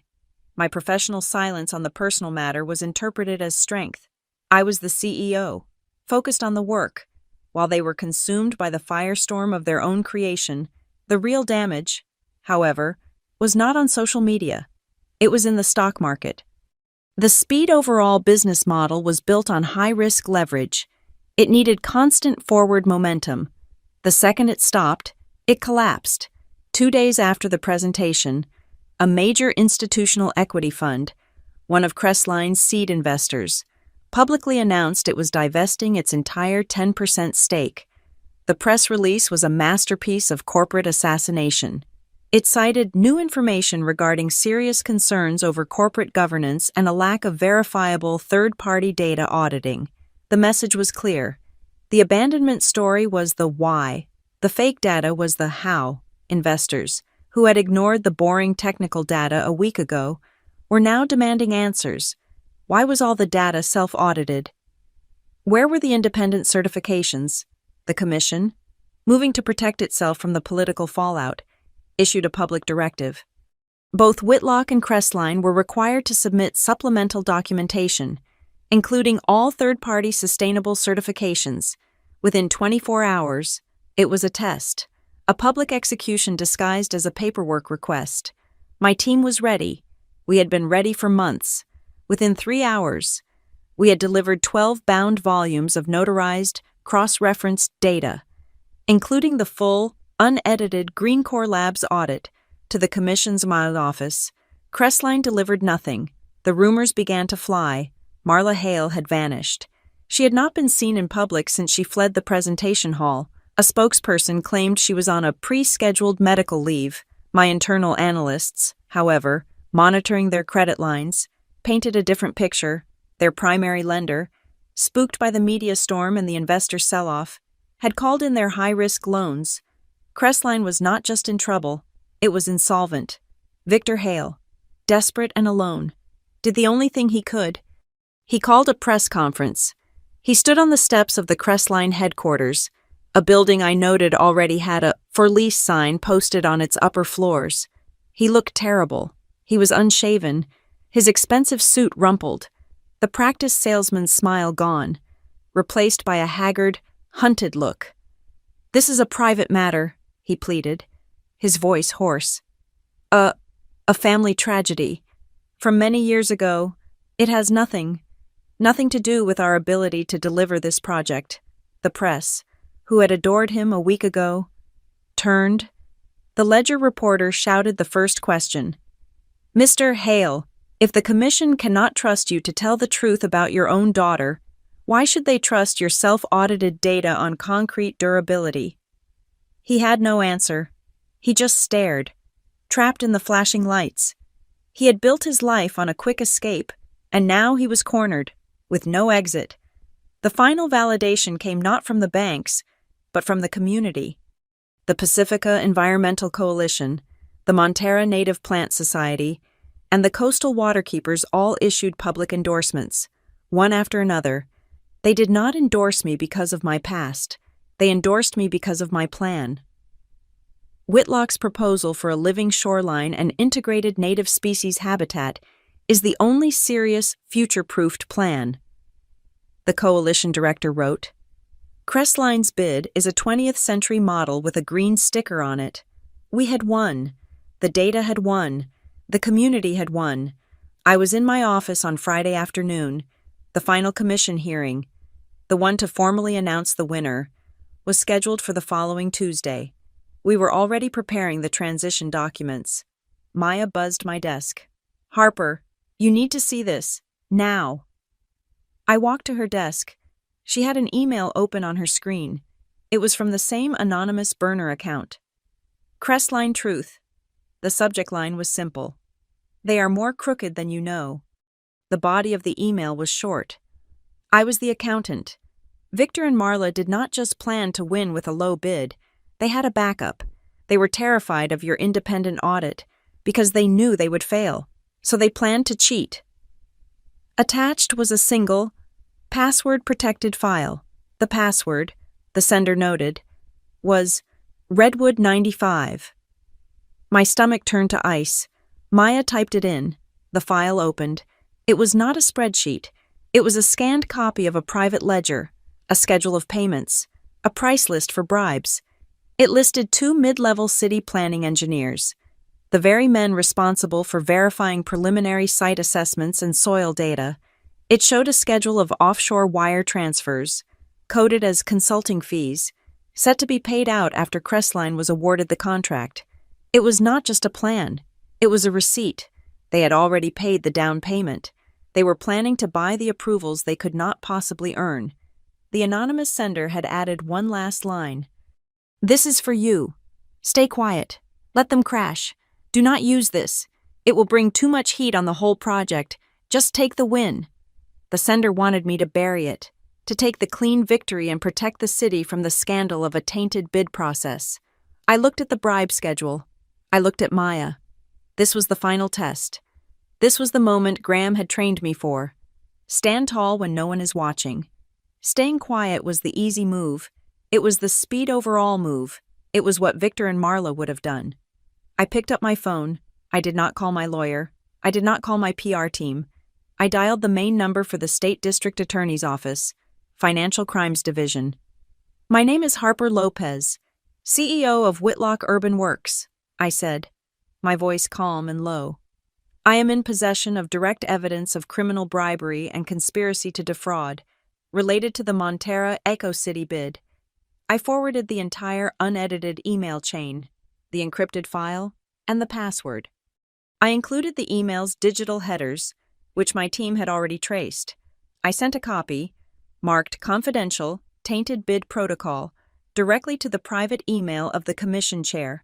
My professional silence on the personal matter was interpreted as strength. I was the CEO, focused on the work, while they were consumed by the firestorm of their own creation. The real damage, however, was not on social media. It was in the stock market. The Speed Overall business model was built on high-risk leverage. It needed constant forward momentum. The second it stopped, it collapsed. 2 days after the presentation, a major institutional equity fund, one of Crestline's seed investors, publicly announced it was divesting its entire 10% stake. The press release was a masterpiece of corporate assassination. It cited new information regarding serious concerns over corporate governance and a lack of verifiable third-party data auditing. The message was clear. The abandonment story was the why. The fake data was the how. Investors, who had ignored the boring technical data a week ago, were now demanding answers. Why was all the data self-audited? Where were the independent certifications? The Commission, moving to protect itself from the political fallout, issued a public directive. Both Whitlock and Crestline were required to submit supplemental documentation, including all third-party sustainable certifications. Within 24 hours, it was a test, a public execution disguised as a paperwork request. My team was ready. We had been ready for months. Within 3 hours, we had delivered 12 bound volumes of notarized, cross-referenced data, including the full, unedited Green Core Labs audit, to the Commission's mild office. Crestline delivered nothing. The rumors began to fly. Marla Hale had vanished. She had not been seen in public since she fled the presentation hall. A spokesperson claimed she was on a pre-scheduled medical leave. My internal analysts, however, monitoring their credit lines, painted a different picture. Their primary lender, spooked by the media storm and the investor sell-off, had called in their high-risk loans. Crestline was not just in trouble, it was insolvent. Victor Hale, desperate and alone, did the only thing he could. He called a press conference. He stood on the steps of the Crestline headquarters, a building I noted already had a "for lease" sign posted on its upper floors. He looked terrible. He was unshaven, his expensive suit rumpled, the practiced salesman's smile gone, replaced by a haggard, hunted look. "This is a private matter," he pleaded, his voice hoarse. A family tragedy. From many years ago, it has nothing to do with our ability to deliver this project." The press, who had adored him a week ago, turned. The Ledger reporter shouted the first question. "Mr. Hale, if the commission cannot trust you to tell the truth about your own daughter, why should they trust your self-audited data on concrete durability?" He had no answer. He just stared, trapped in the flashing lights. He had built his life on a quick escape, and now he was cornered, with no exit. The final validation came not from the banks, but from the community. The Pacifica Environmental Coalition, the Montara Native Plant Society, and the Coastal Waterkeepers all issued public endorsements, one after another. They did not endorse me because of my past. They endorsed me because of my plan. Whitlock's proposal for a living shoreline and integrated native species habitat is the only serious, future-proofed plan. The coalition director wrote, "Crestline's bid is a 20th century model with a green sticker on it. We had won. The data had won. The community had won. I was in my office on Friday afternoon. The final commission hearing, the one to formally announce the winner, was scheduled for the following Tuesday. We were already preparing the transition documents." Maya buzzed my desk. "Harper, you need to see this. Now." I walked to her desk. She had an email open on her screen. It was from the same anonymous burner account. "Crestline Truth." The subject line was simple. "They are more crooked than you know." The body of the email was short. I was the accountant. Victor and Marla did not just plan to win with a low bid. They had a backup. They were terrified of your independent audit because they knew they would fail, so they planned to cheat. Attached was a single, password-protected file. The password, the sender noted, was Redwood 95. My stomach turned to ice. Maya typed it in. The file opened. It was not a spreadsheet. It was a scanned copy of a private ledger, a schedule of payments, a price list for bribes. It listed 2 mid-level city planning engineers, the very men responsible for verifying preliminary site assessments and soil data. It showed a schedule of offshore wire transfers, coded as consulting fees, set to be paid out after Crestline was awarded the contract. It was not just a plan. It was a receipt. They had already paid the down payment. They were planning to buy the approvals they could not possibly earn. The anonymous sender had added one last line. "This is for you. Stay quiet. Let them crash. Do not use this. It will bring too much heat on the whole project. Just take the win." The sender wanted me to bury it, to take the clean victory and protect the city from the scandal of a tainted bid process. I looked at the bribe schedule. I looked at Maya. This was the final test. This was the moment Graham had trained me for. Stand tall when no one is watching. Staying quiet was the easy move. It was the speed overall move. It was what Victor and Marla would have done. I picked up my phone. I did not call my lawyer. I did not call my PR team. I dialed the main number for the State District Attorney's Office, Financial Crimes Division. "My name is Harper Lopez, CEO of Whitlock Urban Works," I said, my voice calm and low. "I am in possession of direct evidence of criminal bribery and conspiracy to defraud related to the Montara Echo City bid." I forwarded the entire unedited email chain, the encrypted file, and the password. I included the email's digital headers, which my team had already traced. I sent a copy, marked Confidential, Tainted Bid Protocol, directly to the private email of the commission chair.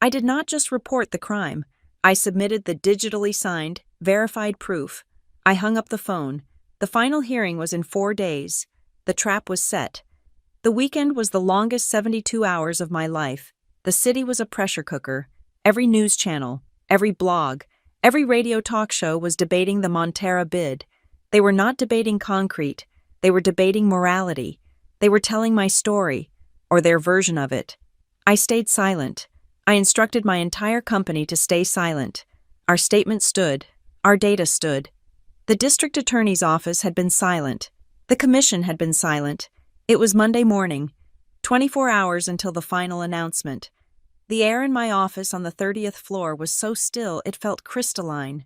I did not just report the crime. I submitted the digitally signed, verified proof. I hung up the phone. The final hearing was in 4 days. The trap was set. The weekend was the longest 72 hours of my life. The city was a pressure cooker. Every news channel, every blog, Every radio talk show was debating the Montera bid. They were not debating concrete. They were debating morality. They were telling my story, or their version of it. I stayed silent. I instructed my entire company to stay silent. Our statement stood. Our data stood. The district attorney's office had been silent. The commission had been silent. It was Monday morning, 24 hours until the final announcement. The air in my office on the 30th floor was so still it felt crystalline.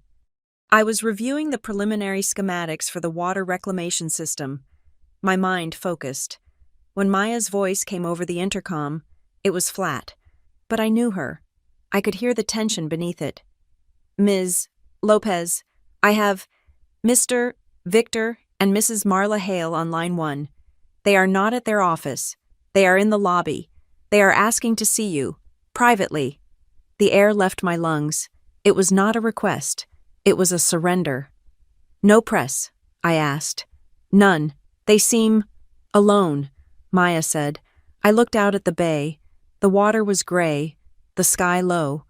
I was reviewing the preliminary schematics for the water reclamation system. My mind focused. When Maya's voice came over the intercom, it was flat. But I knew her. I could hear the tension beneath it. Ms. Lopez, I have Mr. Victor and Mrs. Marla Hale on line 1. They are not at their office. They are in the lobby. They are asking to see you. Privately. The air left my lungs. It was not a request. It was a surrender. No press, I asked. None. They seem alone, Maya said. I looked out at the bay. The water was gray, the sky low.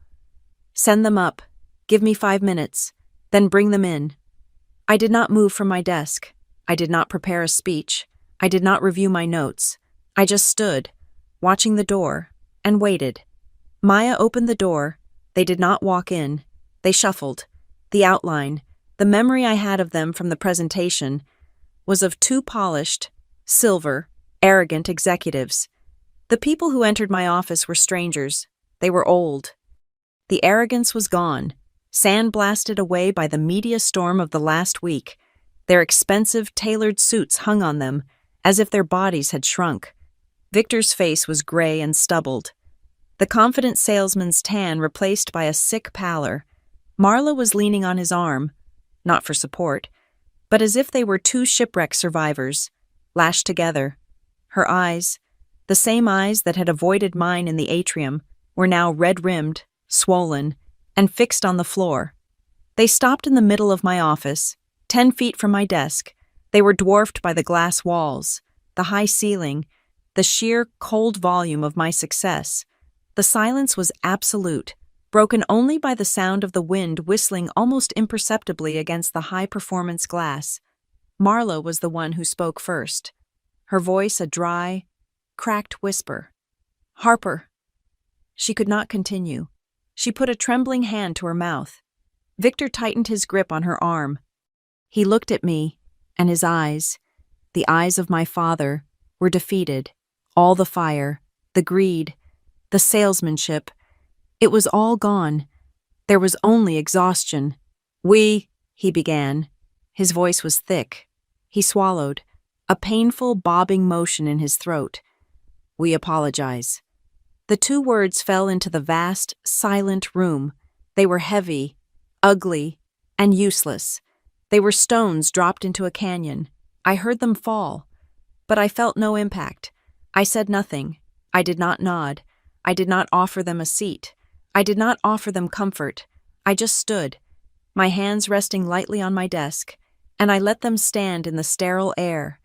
Send them up. Give me 5 minutes. Then bring them in. I did not move from my desk. I did not prepare a speech. I did not review my notes. I just stood, watching the door, and waited. Maya opened the door. They did not walk in. They shuffled. The outline, the memory I had of them from the presentation, was of 2 polished, silver, arrogant executives. The people who entered my office were strangers. They were old. The arrogance was gone, sandblasted away by the media storm of the last week. Their expensive, tailored suits hung on them, as if their bodies had shrunk. Victor's face was gray and stubbled. The confident salesman's tan replaced by a sick pallor. Marla was leaning on his arm, not for support, but as if they were 2 shipwreck survivors, lashed together. Her eyes, the same eyes that had avoided mine in the atrium, were now red-rimmed, swollen, and fixed on the floor. They stopped in the middle of my office, 10 feet from my desk. They were dwarfed by the glass walls, the high ceiling, the sheer, cold volume of my success. The silence was absolute, broken only by the sound of the wind whistling almost imperceptibly against the high-performance glass. Marla was the one who spoke first, her voice a dry, cracked whisper. Harper. She could not continue. She put a trembling hand to her mouth. Victor tightened his grip on her arm. He looked at me, and his eyes, the eyes of my father, were defeated. All the fire, the greed, the salesmanship, it was all gone. There was only exhaustion. He began. His voice was thick. He swallowed, a painful bobbing motion in his throat. We apologize. The 2 words fell into the vast, silent room. They were heavy, ugly, and useless. They were stones dropped into a canyon. I heard them fall, but I felt no impact. I said nothing. I did not nod. I did not offer them a seat. I did not offer them comfort. I just stood, my hands resting lightly on my desk, and I let them stand in the sterile air,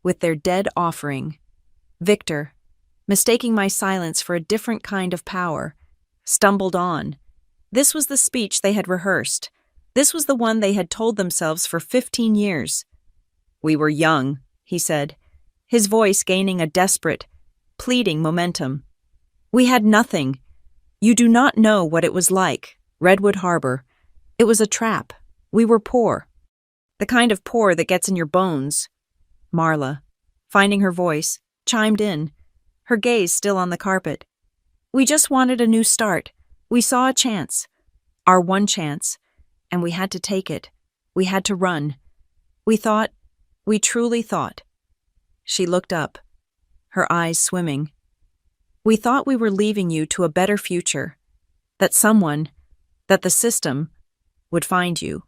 with their dead offering. Victor, mistaking my silence for a different kind of power, stumbled on. This was the speech they had rehearsed. This was the one they had told themselves for 15 years. We were young, he said, his voice gaining a desperate, pleading momentum. We had nothing. You do not know what it was like, Redwood Harbor. It was a trap. We were poor. The kind of poor that gets in your bones. Marla, finding her voice, chimed in, her gaze still on the carpet. We just wanted a new start. We saw a chance. Our one chance. And we had to take it. We had to run. We truly thought. She looked up, her eyes swimming. We thought we were leaving you to a better future, that someone, that the system, would find you,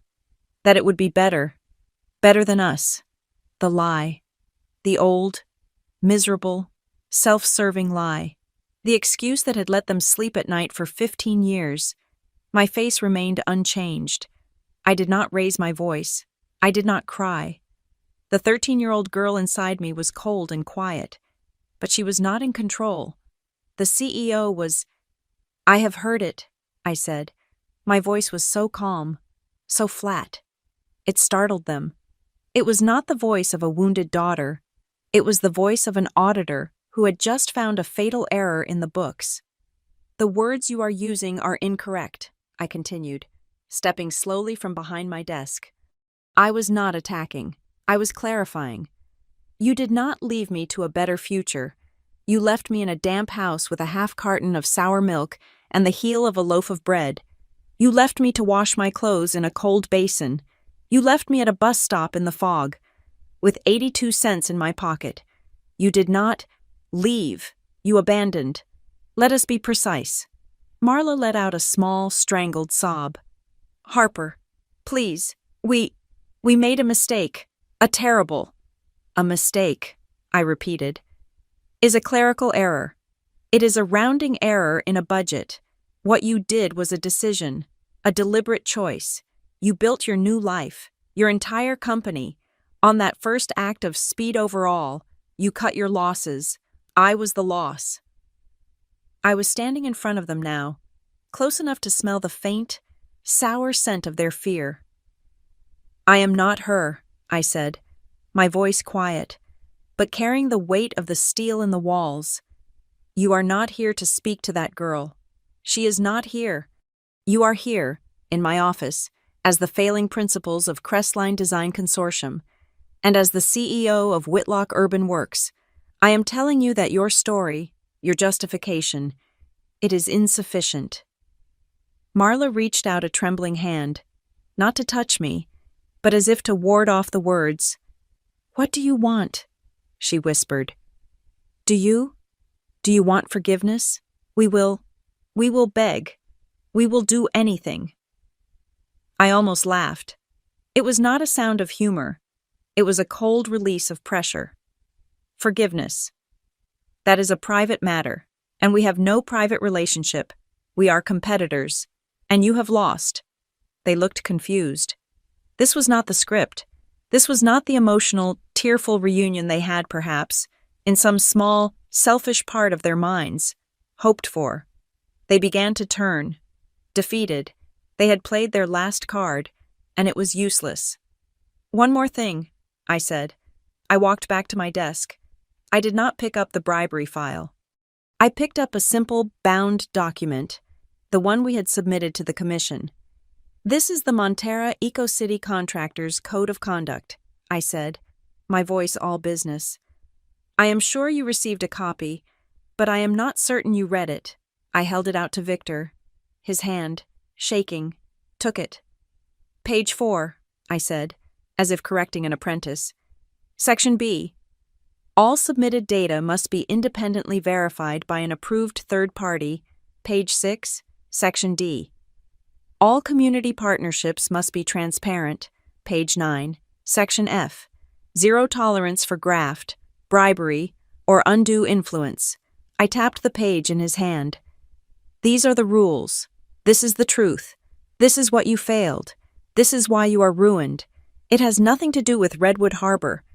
that it would be better than us. The lie, the old, miserable, self-serving lie, the excuse that had let them sleep at night for 15 years. My face remained unchanged. I did not raise my voice. I did not cry. The 13-year-old girl inside me was cold and quiet, but she was not in control. The CEO was... I have heard it, I said. My voice was so calm, so flat. It startled them. It was not the voice of a wounded daughter. It was the voice of an auditor who had just found a fatal error in the books. "The words you are using are incorrect," I continued, stepping slowly from behind my desk. I was not attacking. I was clarifying. "You did not leave me to a better future. You left me in a damp house with a half carton of sour milk and the heel of a loaf of bread. You left me to wash my clothes in a cold basin. You left me at a bus stop in the fog, with 82 cents in my pocket. You did not leave. You abandoned. Let us be precise." Marla let out a small, strangled sob. "Harper, please, we made a mistake. A terrible." "A mistake," I repeated, "is a clerical error. It is a rounding error in a budget. What you did was a decision, a deliberate choice. You built your new life, your entire company. On that first act of speed overall, you cut your losses. I was the loss." I was standing in front of them now, close enough to smell the faint, sour scent of their fear. "I am not her," I said, my voice quiet, but carrying the weight of the steel in the walls. "You are not here to speak to that girl. She is not here. You are here, in my office, as the failing principals of Crestline Design Consortium, and as the CEO of Whitlock Urban Works. I am telling you that your story, your justification, it is insufficient." Marla reached out a trembling hand, not to touch me, but as if to ward off the words. "What do you want?" she whispered. Do you want forgiveness? We will beg. We will do anything." I almost laughed. It was not a sound of humor. It was a cold release of pressure. "Forgiveness. That is a private matter, and we have no private relationship. We are competitors, and you have lost." They looked confused. This was not the script. This was not the emotional, tearful reunion they had, perhaps, in some small, selfish part of their minds, hoped for. They began to turn. Defeated, they had played their last card, and it was useless. "One more thing," I said. I walked back to my desk. I did not pick up the bribery file. I picked up a simple, bound document, the one we had submitted to the commission. "This is the Montera Eco-City Contractors Code of Conduct," I said, my voice all business. "I am sure you received a copy, but I am not certain you read it." I held it out to Victor. His hand, shaking, took it. "Page 4, I said, as if correcting an apprentice. "Section B. All submitted data must be independently verified by an approved third party. Page 6, Section D. All community partnerships must be transparent. Page 9, Section F. Zero tolerance for graft, bribery, or undue influence." I tapped the page in his hand. "These are the rules. This is the truth. This is what you failed. This is why you are ruined. It has nothing to do with Redwood Harbor.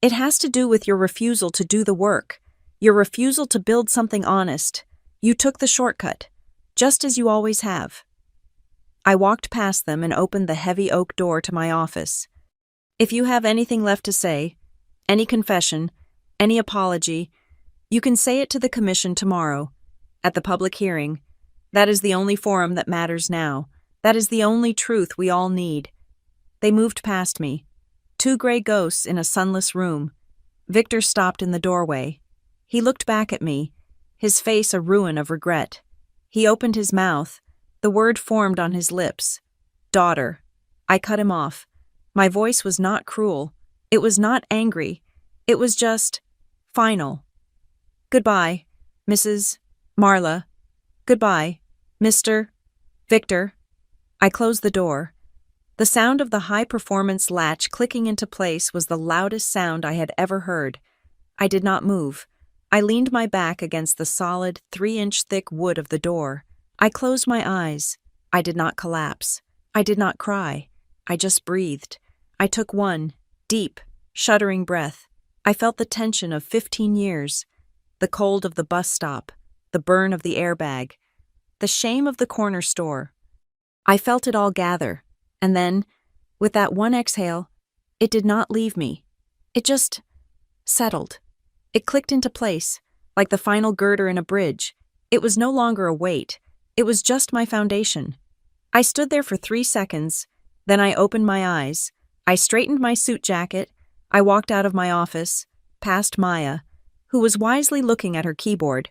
It has to do with your refusal to do the work, your refusal to build something honest. You took the shortcut, just as you always have." I walked past them and opened the heavy oak door to my office. "If you have anything left to say, any confession, any apology, you can say it to the commission tomorrow, at the public hearing. That is the only forum that matters now. That is the only truth we all need." They moved past me. Two gray ghosts in a sunless room. Victor stopped in the doorway. He looked back at me, his face a ruin of regret. He opened his mouth. The word formed on his lips. "Daughter." I cut him off. My voice was not cruel. It was not angry. It was just final. "Goodbye, Mrs. Marla. Goodbye, Mr. Victor." I closed the door. The sound of the high-performance latch clicking into place was the loudest sound I had ever heard. I did not move. I leaned my back against the solid, 3-inch thick wood of the door. I closed my eyes. I did not collapse. I did not cry. I just breathed. I took one, deep, shuddering breath. I felt the tension of 15 years, the cold of the bus stop, the burn of the airbag, the shame of the corner store. I felt it all gather, and then, with that one exhale, it did not leave me. It just settled. It clicked into place, like the final girder in a bridge. It was no longer a weight. It was just my foundation. I stood there for 3 seconds, then I opened my eyes. I straightened my suit jacket. I walked out of my office, past Maya, who was wisely looking at her keyboard.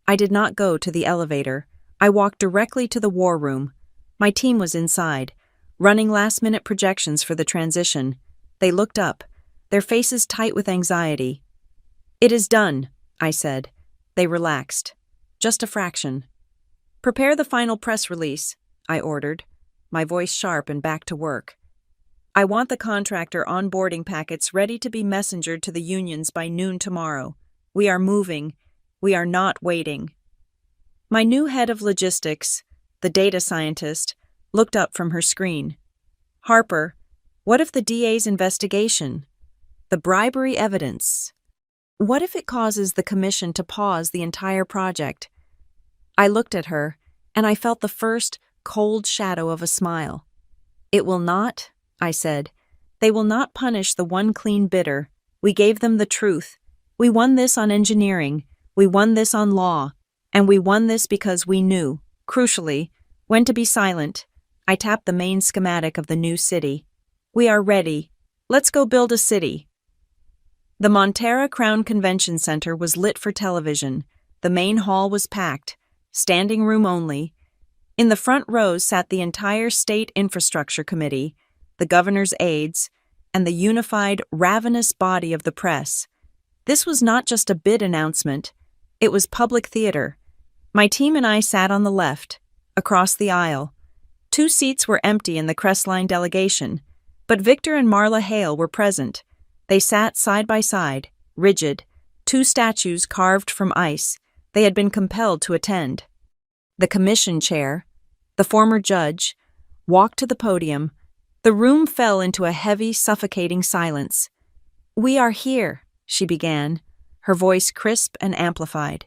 I did not go to the elevator. I walked directly to the war room. My team was inside, running last-minute projections for the transition. They looked up, their faces tight with anxiety. "It is done," I said. They relaxed. Just a fraction. "Prepare the final press release," I ordered, my voice sharp and back to work. "I want the contractor onboarding packets ready to be messengered to the unions by noon tomorrow. We are moving. We are not waiting." My new head of logistics, the data scientist, looked up from her screen. "Harper, what if the DA's investigation, the bribery evidence, what if it causes the commission to pause the entire project?" I looked at her, and I felt the first, cold shadow of a smile. "It will not," I said. "They will not punish the one clean bidder. We gave them the truth. We won this on engineering. We won this on law. And we won this because we knew, crucially, when to be silent." I tapped the main schematic of the new city. "We are ready. Let's go build a city." The Montera Crown Convention Center was lit for television. The main hall was packed, standing room only. In the front rows sat the entire State Infrastructure Committee, the governor's aides, and the unified, ravenous body of the press. This was not just a bid announcement. It was public theater. My team and I sat on the left, across the aisle. 2 seats were empty in the Crestline delegation, but Victor and Marla Hale were present. They sat side by side, rigid, 2 statues carved from ice. They had been compelled to attend. The commission chair, the former judge, walked to the podium. The room fell into a heavy, suffocating silence. "We are here," she began, her voice crisp and amplified,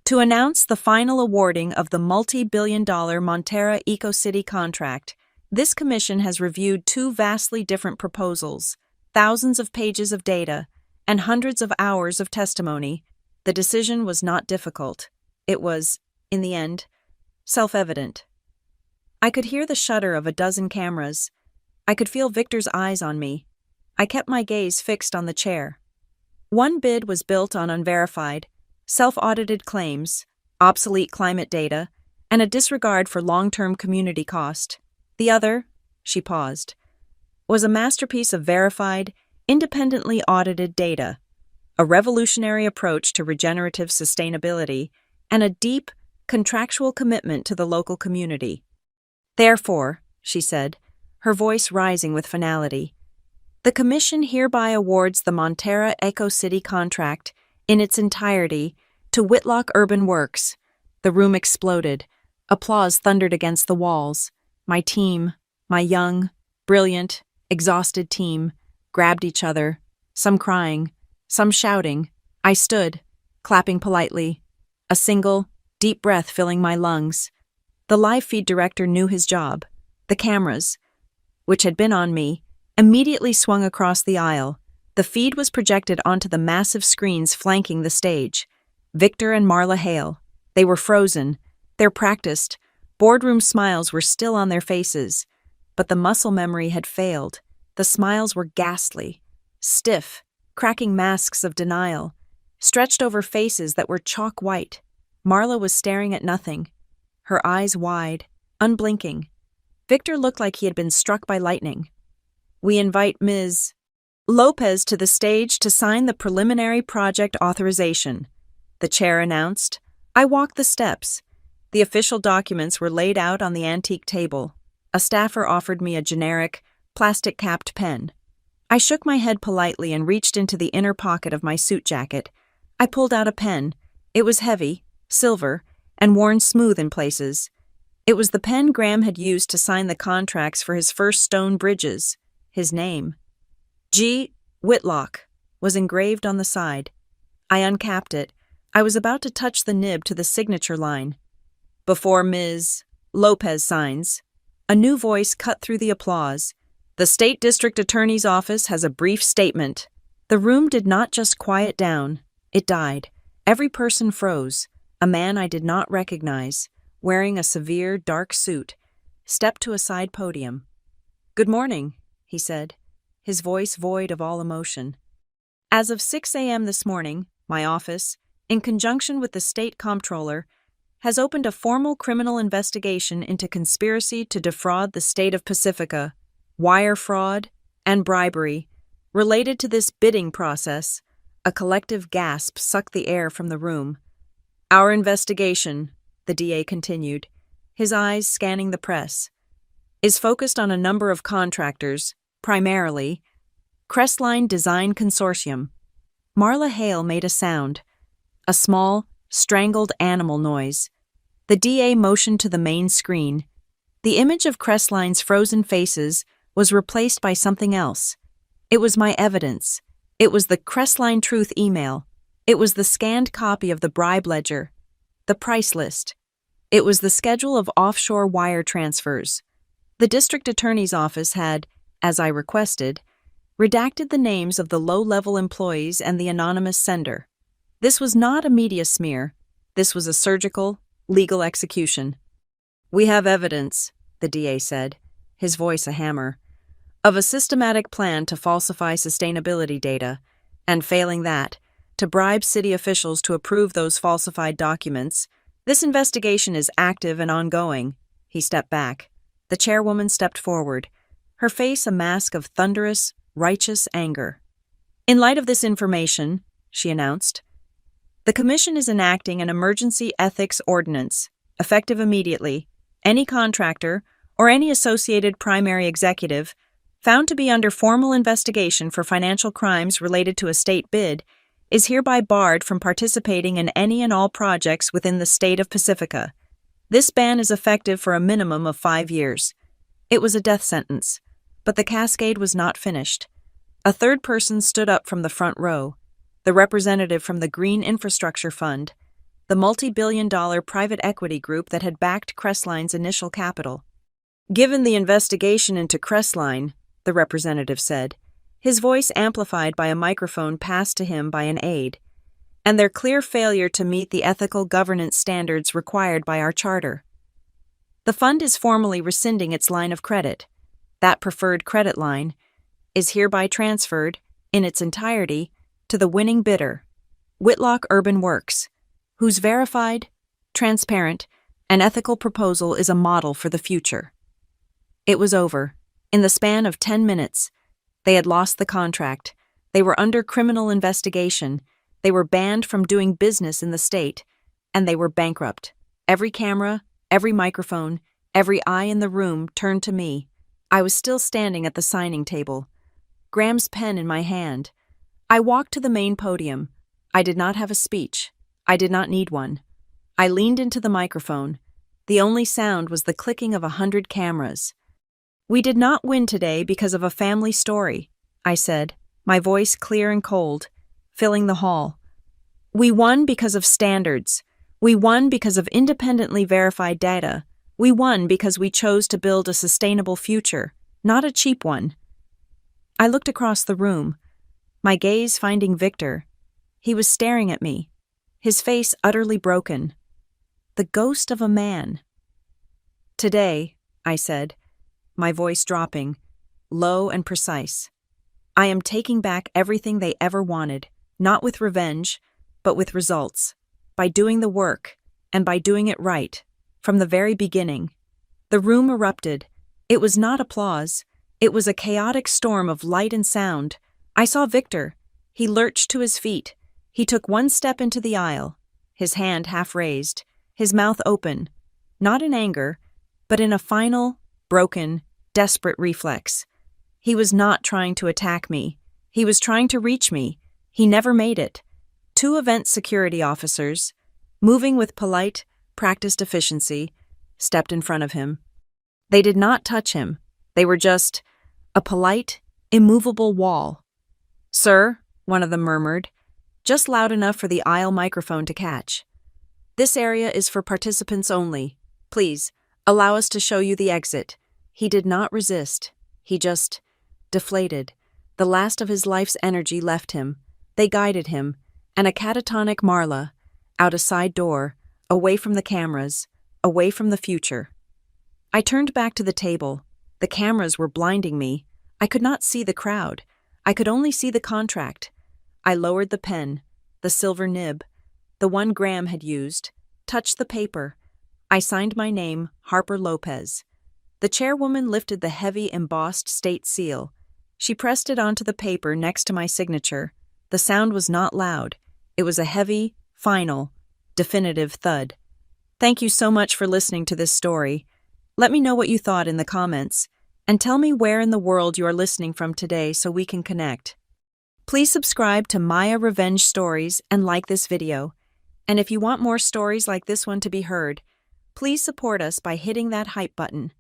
"to announce the final awarding of the multi-billion-dollar Montera Eco-City contract. This commission has reviewed 2 vastly different proposals, thousands of pages of data, and hundreds of hours of testimony. The decision was not difficult. It was, in the end, self-evident." I could hear the shudder of a dozen cameras. I could feel Victor's eyes on me. I kept my gaze fixed on the chair. One bid was built on unverified, self-audited claims, obsolete climate data, and a disregard for long-term community cost. The other, she paused, was a masterpiece of verified, independently audited data, a revolutionary approach to regenerative sustainability, and a deep, contractual commitment to the local community. "Therefore," she said, her voice rising with finality, "the Commission hereby awards the Montera Eco-City contract in its entirety to Whitlock Urban Works." The room exploded. Applause thundered against the walls. My team, my young, brilliant, exhausted team, grabbed each other, some crying, some shouting. I stood, clapping politely, a single, deep breath filling my lungs. The live feed director knew his job. The cameras, which had been on me, immediately swung across the aisle. The feed was projected onto the massive screens flanking the stage. Victor and Marla Hale. They were frozen. Their practiced, boardroom smiles were still on their faces, but the muscle memory had failed. The smiles were ghastly, stiff, cracking masks of denial, stretched over faces that were chalk white. Marla was staring at nothing, her eyes wide, unblinking. Victor looked like he had been struck by lightning. "We invite Ms. Lopez to the stage to sign the preliminary project authorization," the chair announced. I walked the steps. The official documents were laid out on the antique table. A staffer offered me a generic, plastic-capped pen. I shook my head politely and reached into the inner pocket of my suit jacket. I pulled out a pen. It was heavy, silver, and worn smooth in places. It was the pen Graham had used to sign the contracts for his first stone bridges. His name, G. Whitlock, was engraved on the side. I uncapped it. I was about to touch the nib to the signature line. "Before Ms. Lopez signs," A new voice cut through the applause. The State District Attorney's Office has a brief statement. The room did not just quiet down, it died. Every person froze. A man I did not recognize, wearing a severe, dark suit, stepped to a side podium. "Good morning," he said, his voice void of all emotion. "As of 6 a.m. this morning, my office, in conjunction with the State Comptroller, has opened a formal criminal investigation into conspiracy to defraud the state of Pacifica, wire fraud, and bribery. Related to this bidding process," a collective gasp sucked the air from the room. "Our investigation," the DA continued, his eyes scanning the press, "is focused on a number of contractors, primarily Crestline Design Consortium." Marla Hale made a sound, a small, strangled animal noise. The DA motioned to the main screen. The image of Crestline's frozen faces was replaced by something else. It was my evidence. It was the Crestline Truth email. It was the scanned copy of the bribe ledger, the price list. It was the schedule of offshore wire transfers. The district attorney's office had, as I requested, redacted the names of the low-level employees and the anonymous sender. This was not a media smear. This was a surgical, legal execution. "We have evidence," the DA said, his voice a hammer, "of a systematic plan to falsify sustainability data, and failing that, to bribe city officials to approve those falsified documents. This investigation is active and ongoing." He stepped back. The chairwoman stepped forward, her face a mask of thunderous, righteous anger. "In light of this information," she announced, "the Commission is enacting an emergency ethics ordinance, effective immediately. Any contractor, or any associated primary executive, found to be under formal investigation for financial crimes related to a state bid, is hereby barred from participating in any and all projects within the state of Pacifica. This ban is effective for a minimum of 5 years. It was a death sentence, but the cascade was not finished. A third person stood up from the front row, the representative from the Green Infrastructure Fund, the multi-billion-dollar private equity group that had backed Crestline's initial capital. "Given the investigation into Crestline," the representative said, his voice amplified by a microphone passed to him by an aide, "and their clear failure to meet the ethical governance standards required by our charter, the fund is formally rescinding its line of credit. That preferred credit line is hereby transferred, in its entirety, to the winning bidder, Whitlock Urban Works, whose verified, transparent, and ethical proposal is a model for the future." It was over. In the span of 10 minutes, they had lost the contract. They were under criminal investigation. They were banned from doing business in the state, and they were bankrupt. Every camera, every microphone, every eye in the room turned to me. I was still standing at the signing table, Graham's pen in my hand. I walked to the main podium. I did not have a speech. I did not need one. I leaned into the microphone. The only sound was the clicking of 100 cameras. "We did not win today because of a family story," I said, my voice clear and cold, filling the hall. "We won because of standards. We won because of independently verified data. We won because we chose to build a sustainable future, not a cheap one." I looked across the room, my gaze finding Victor. He was staring at me, his face utterly broken. The ghost of a man. "Today," I said, my voice dropping, low and precise, "I am taking back everything they ever wanted, not with revenge, but with results, by doing the work, and by doing it right, from the very beginning." The room erupted. It was not applause. It was a chaotic storm of light and sound. I saw Victor. He lurched to his feet. He took one step into the aisle, his hand half raised, his mouth open, not in anger, but in a final, broken, desperate reflex. He was not trying to attack me. He was trying to reach me. He never made it. 2 event security officers, moving with polite, practiced efficiency, stepped in front of him. They did not touch him. They were just a polite, immovable wall. "Sir," one of them murmured, just loud enough for the aisle microphone to catch, "this area is for participants only. Please, allow us to show you the exit." He did not resist. He just deflated. The last of his life's energy left him. They guided him, and a catatonic Marla, out a side door, away from the cameras, away from the future. I turned back to the table. The cameras were blinding me. I could not see the crowd. I could only see the contract. I lowered the pen, the silver nib, the one Graham had used, touched the paper. I signed my name, Harper Lopez. The chairwoman lifted the heavy embossed state seal. She pressed it onto the paper next to my signature. The sound was not loud. It was a heavy, final, definitive thud. Thank you so much for listening to this story. Let me know what you thought in the comments, and tell me where in the world you are listening from today so we can connect. Please subscribe to Maya Revenge Stories and like this video. And if you want more stories like this one to be heard, please support us by hitting that hype button.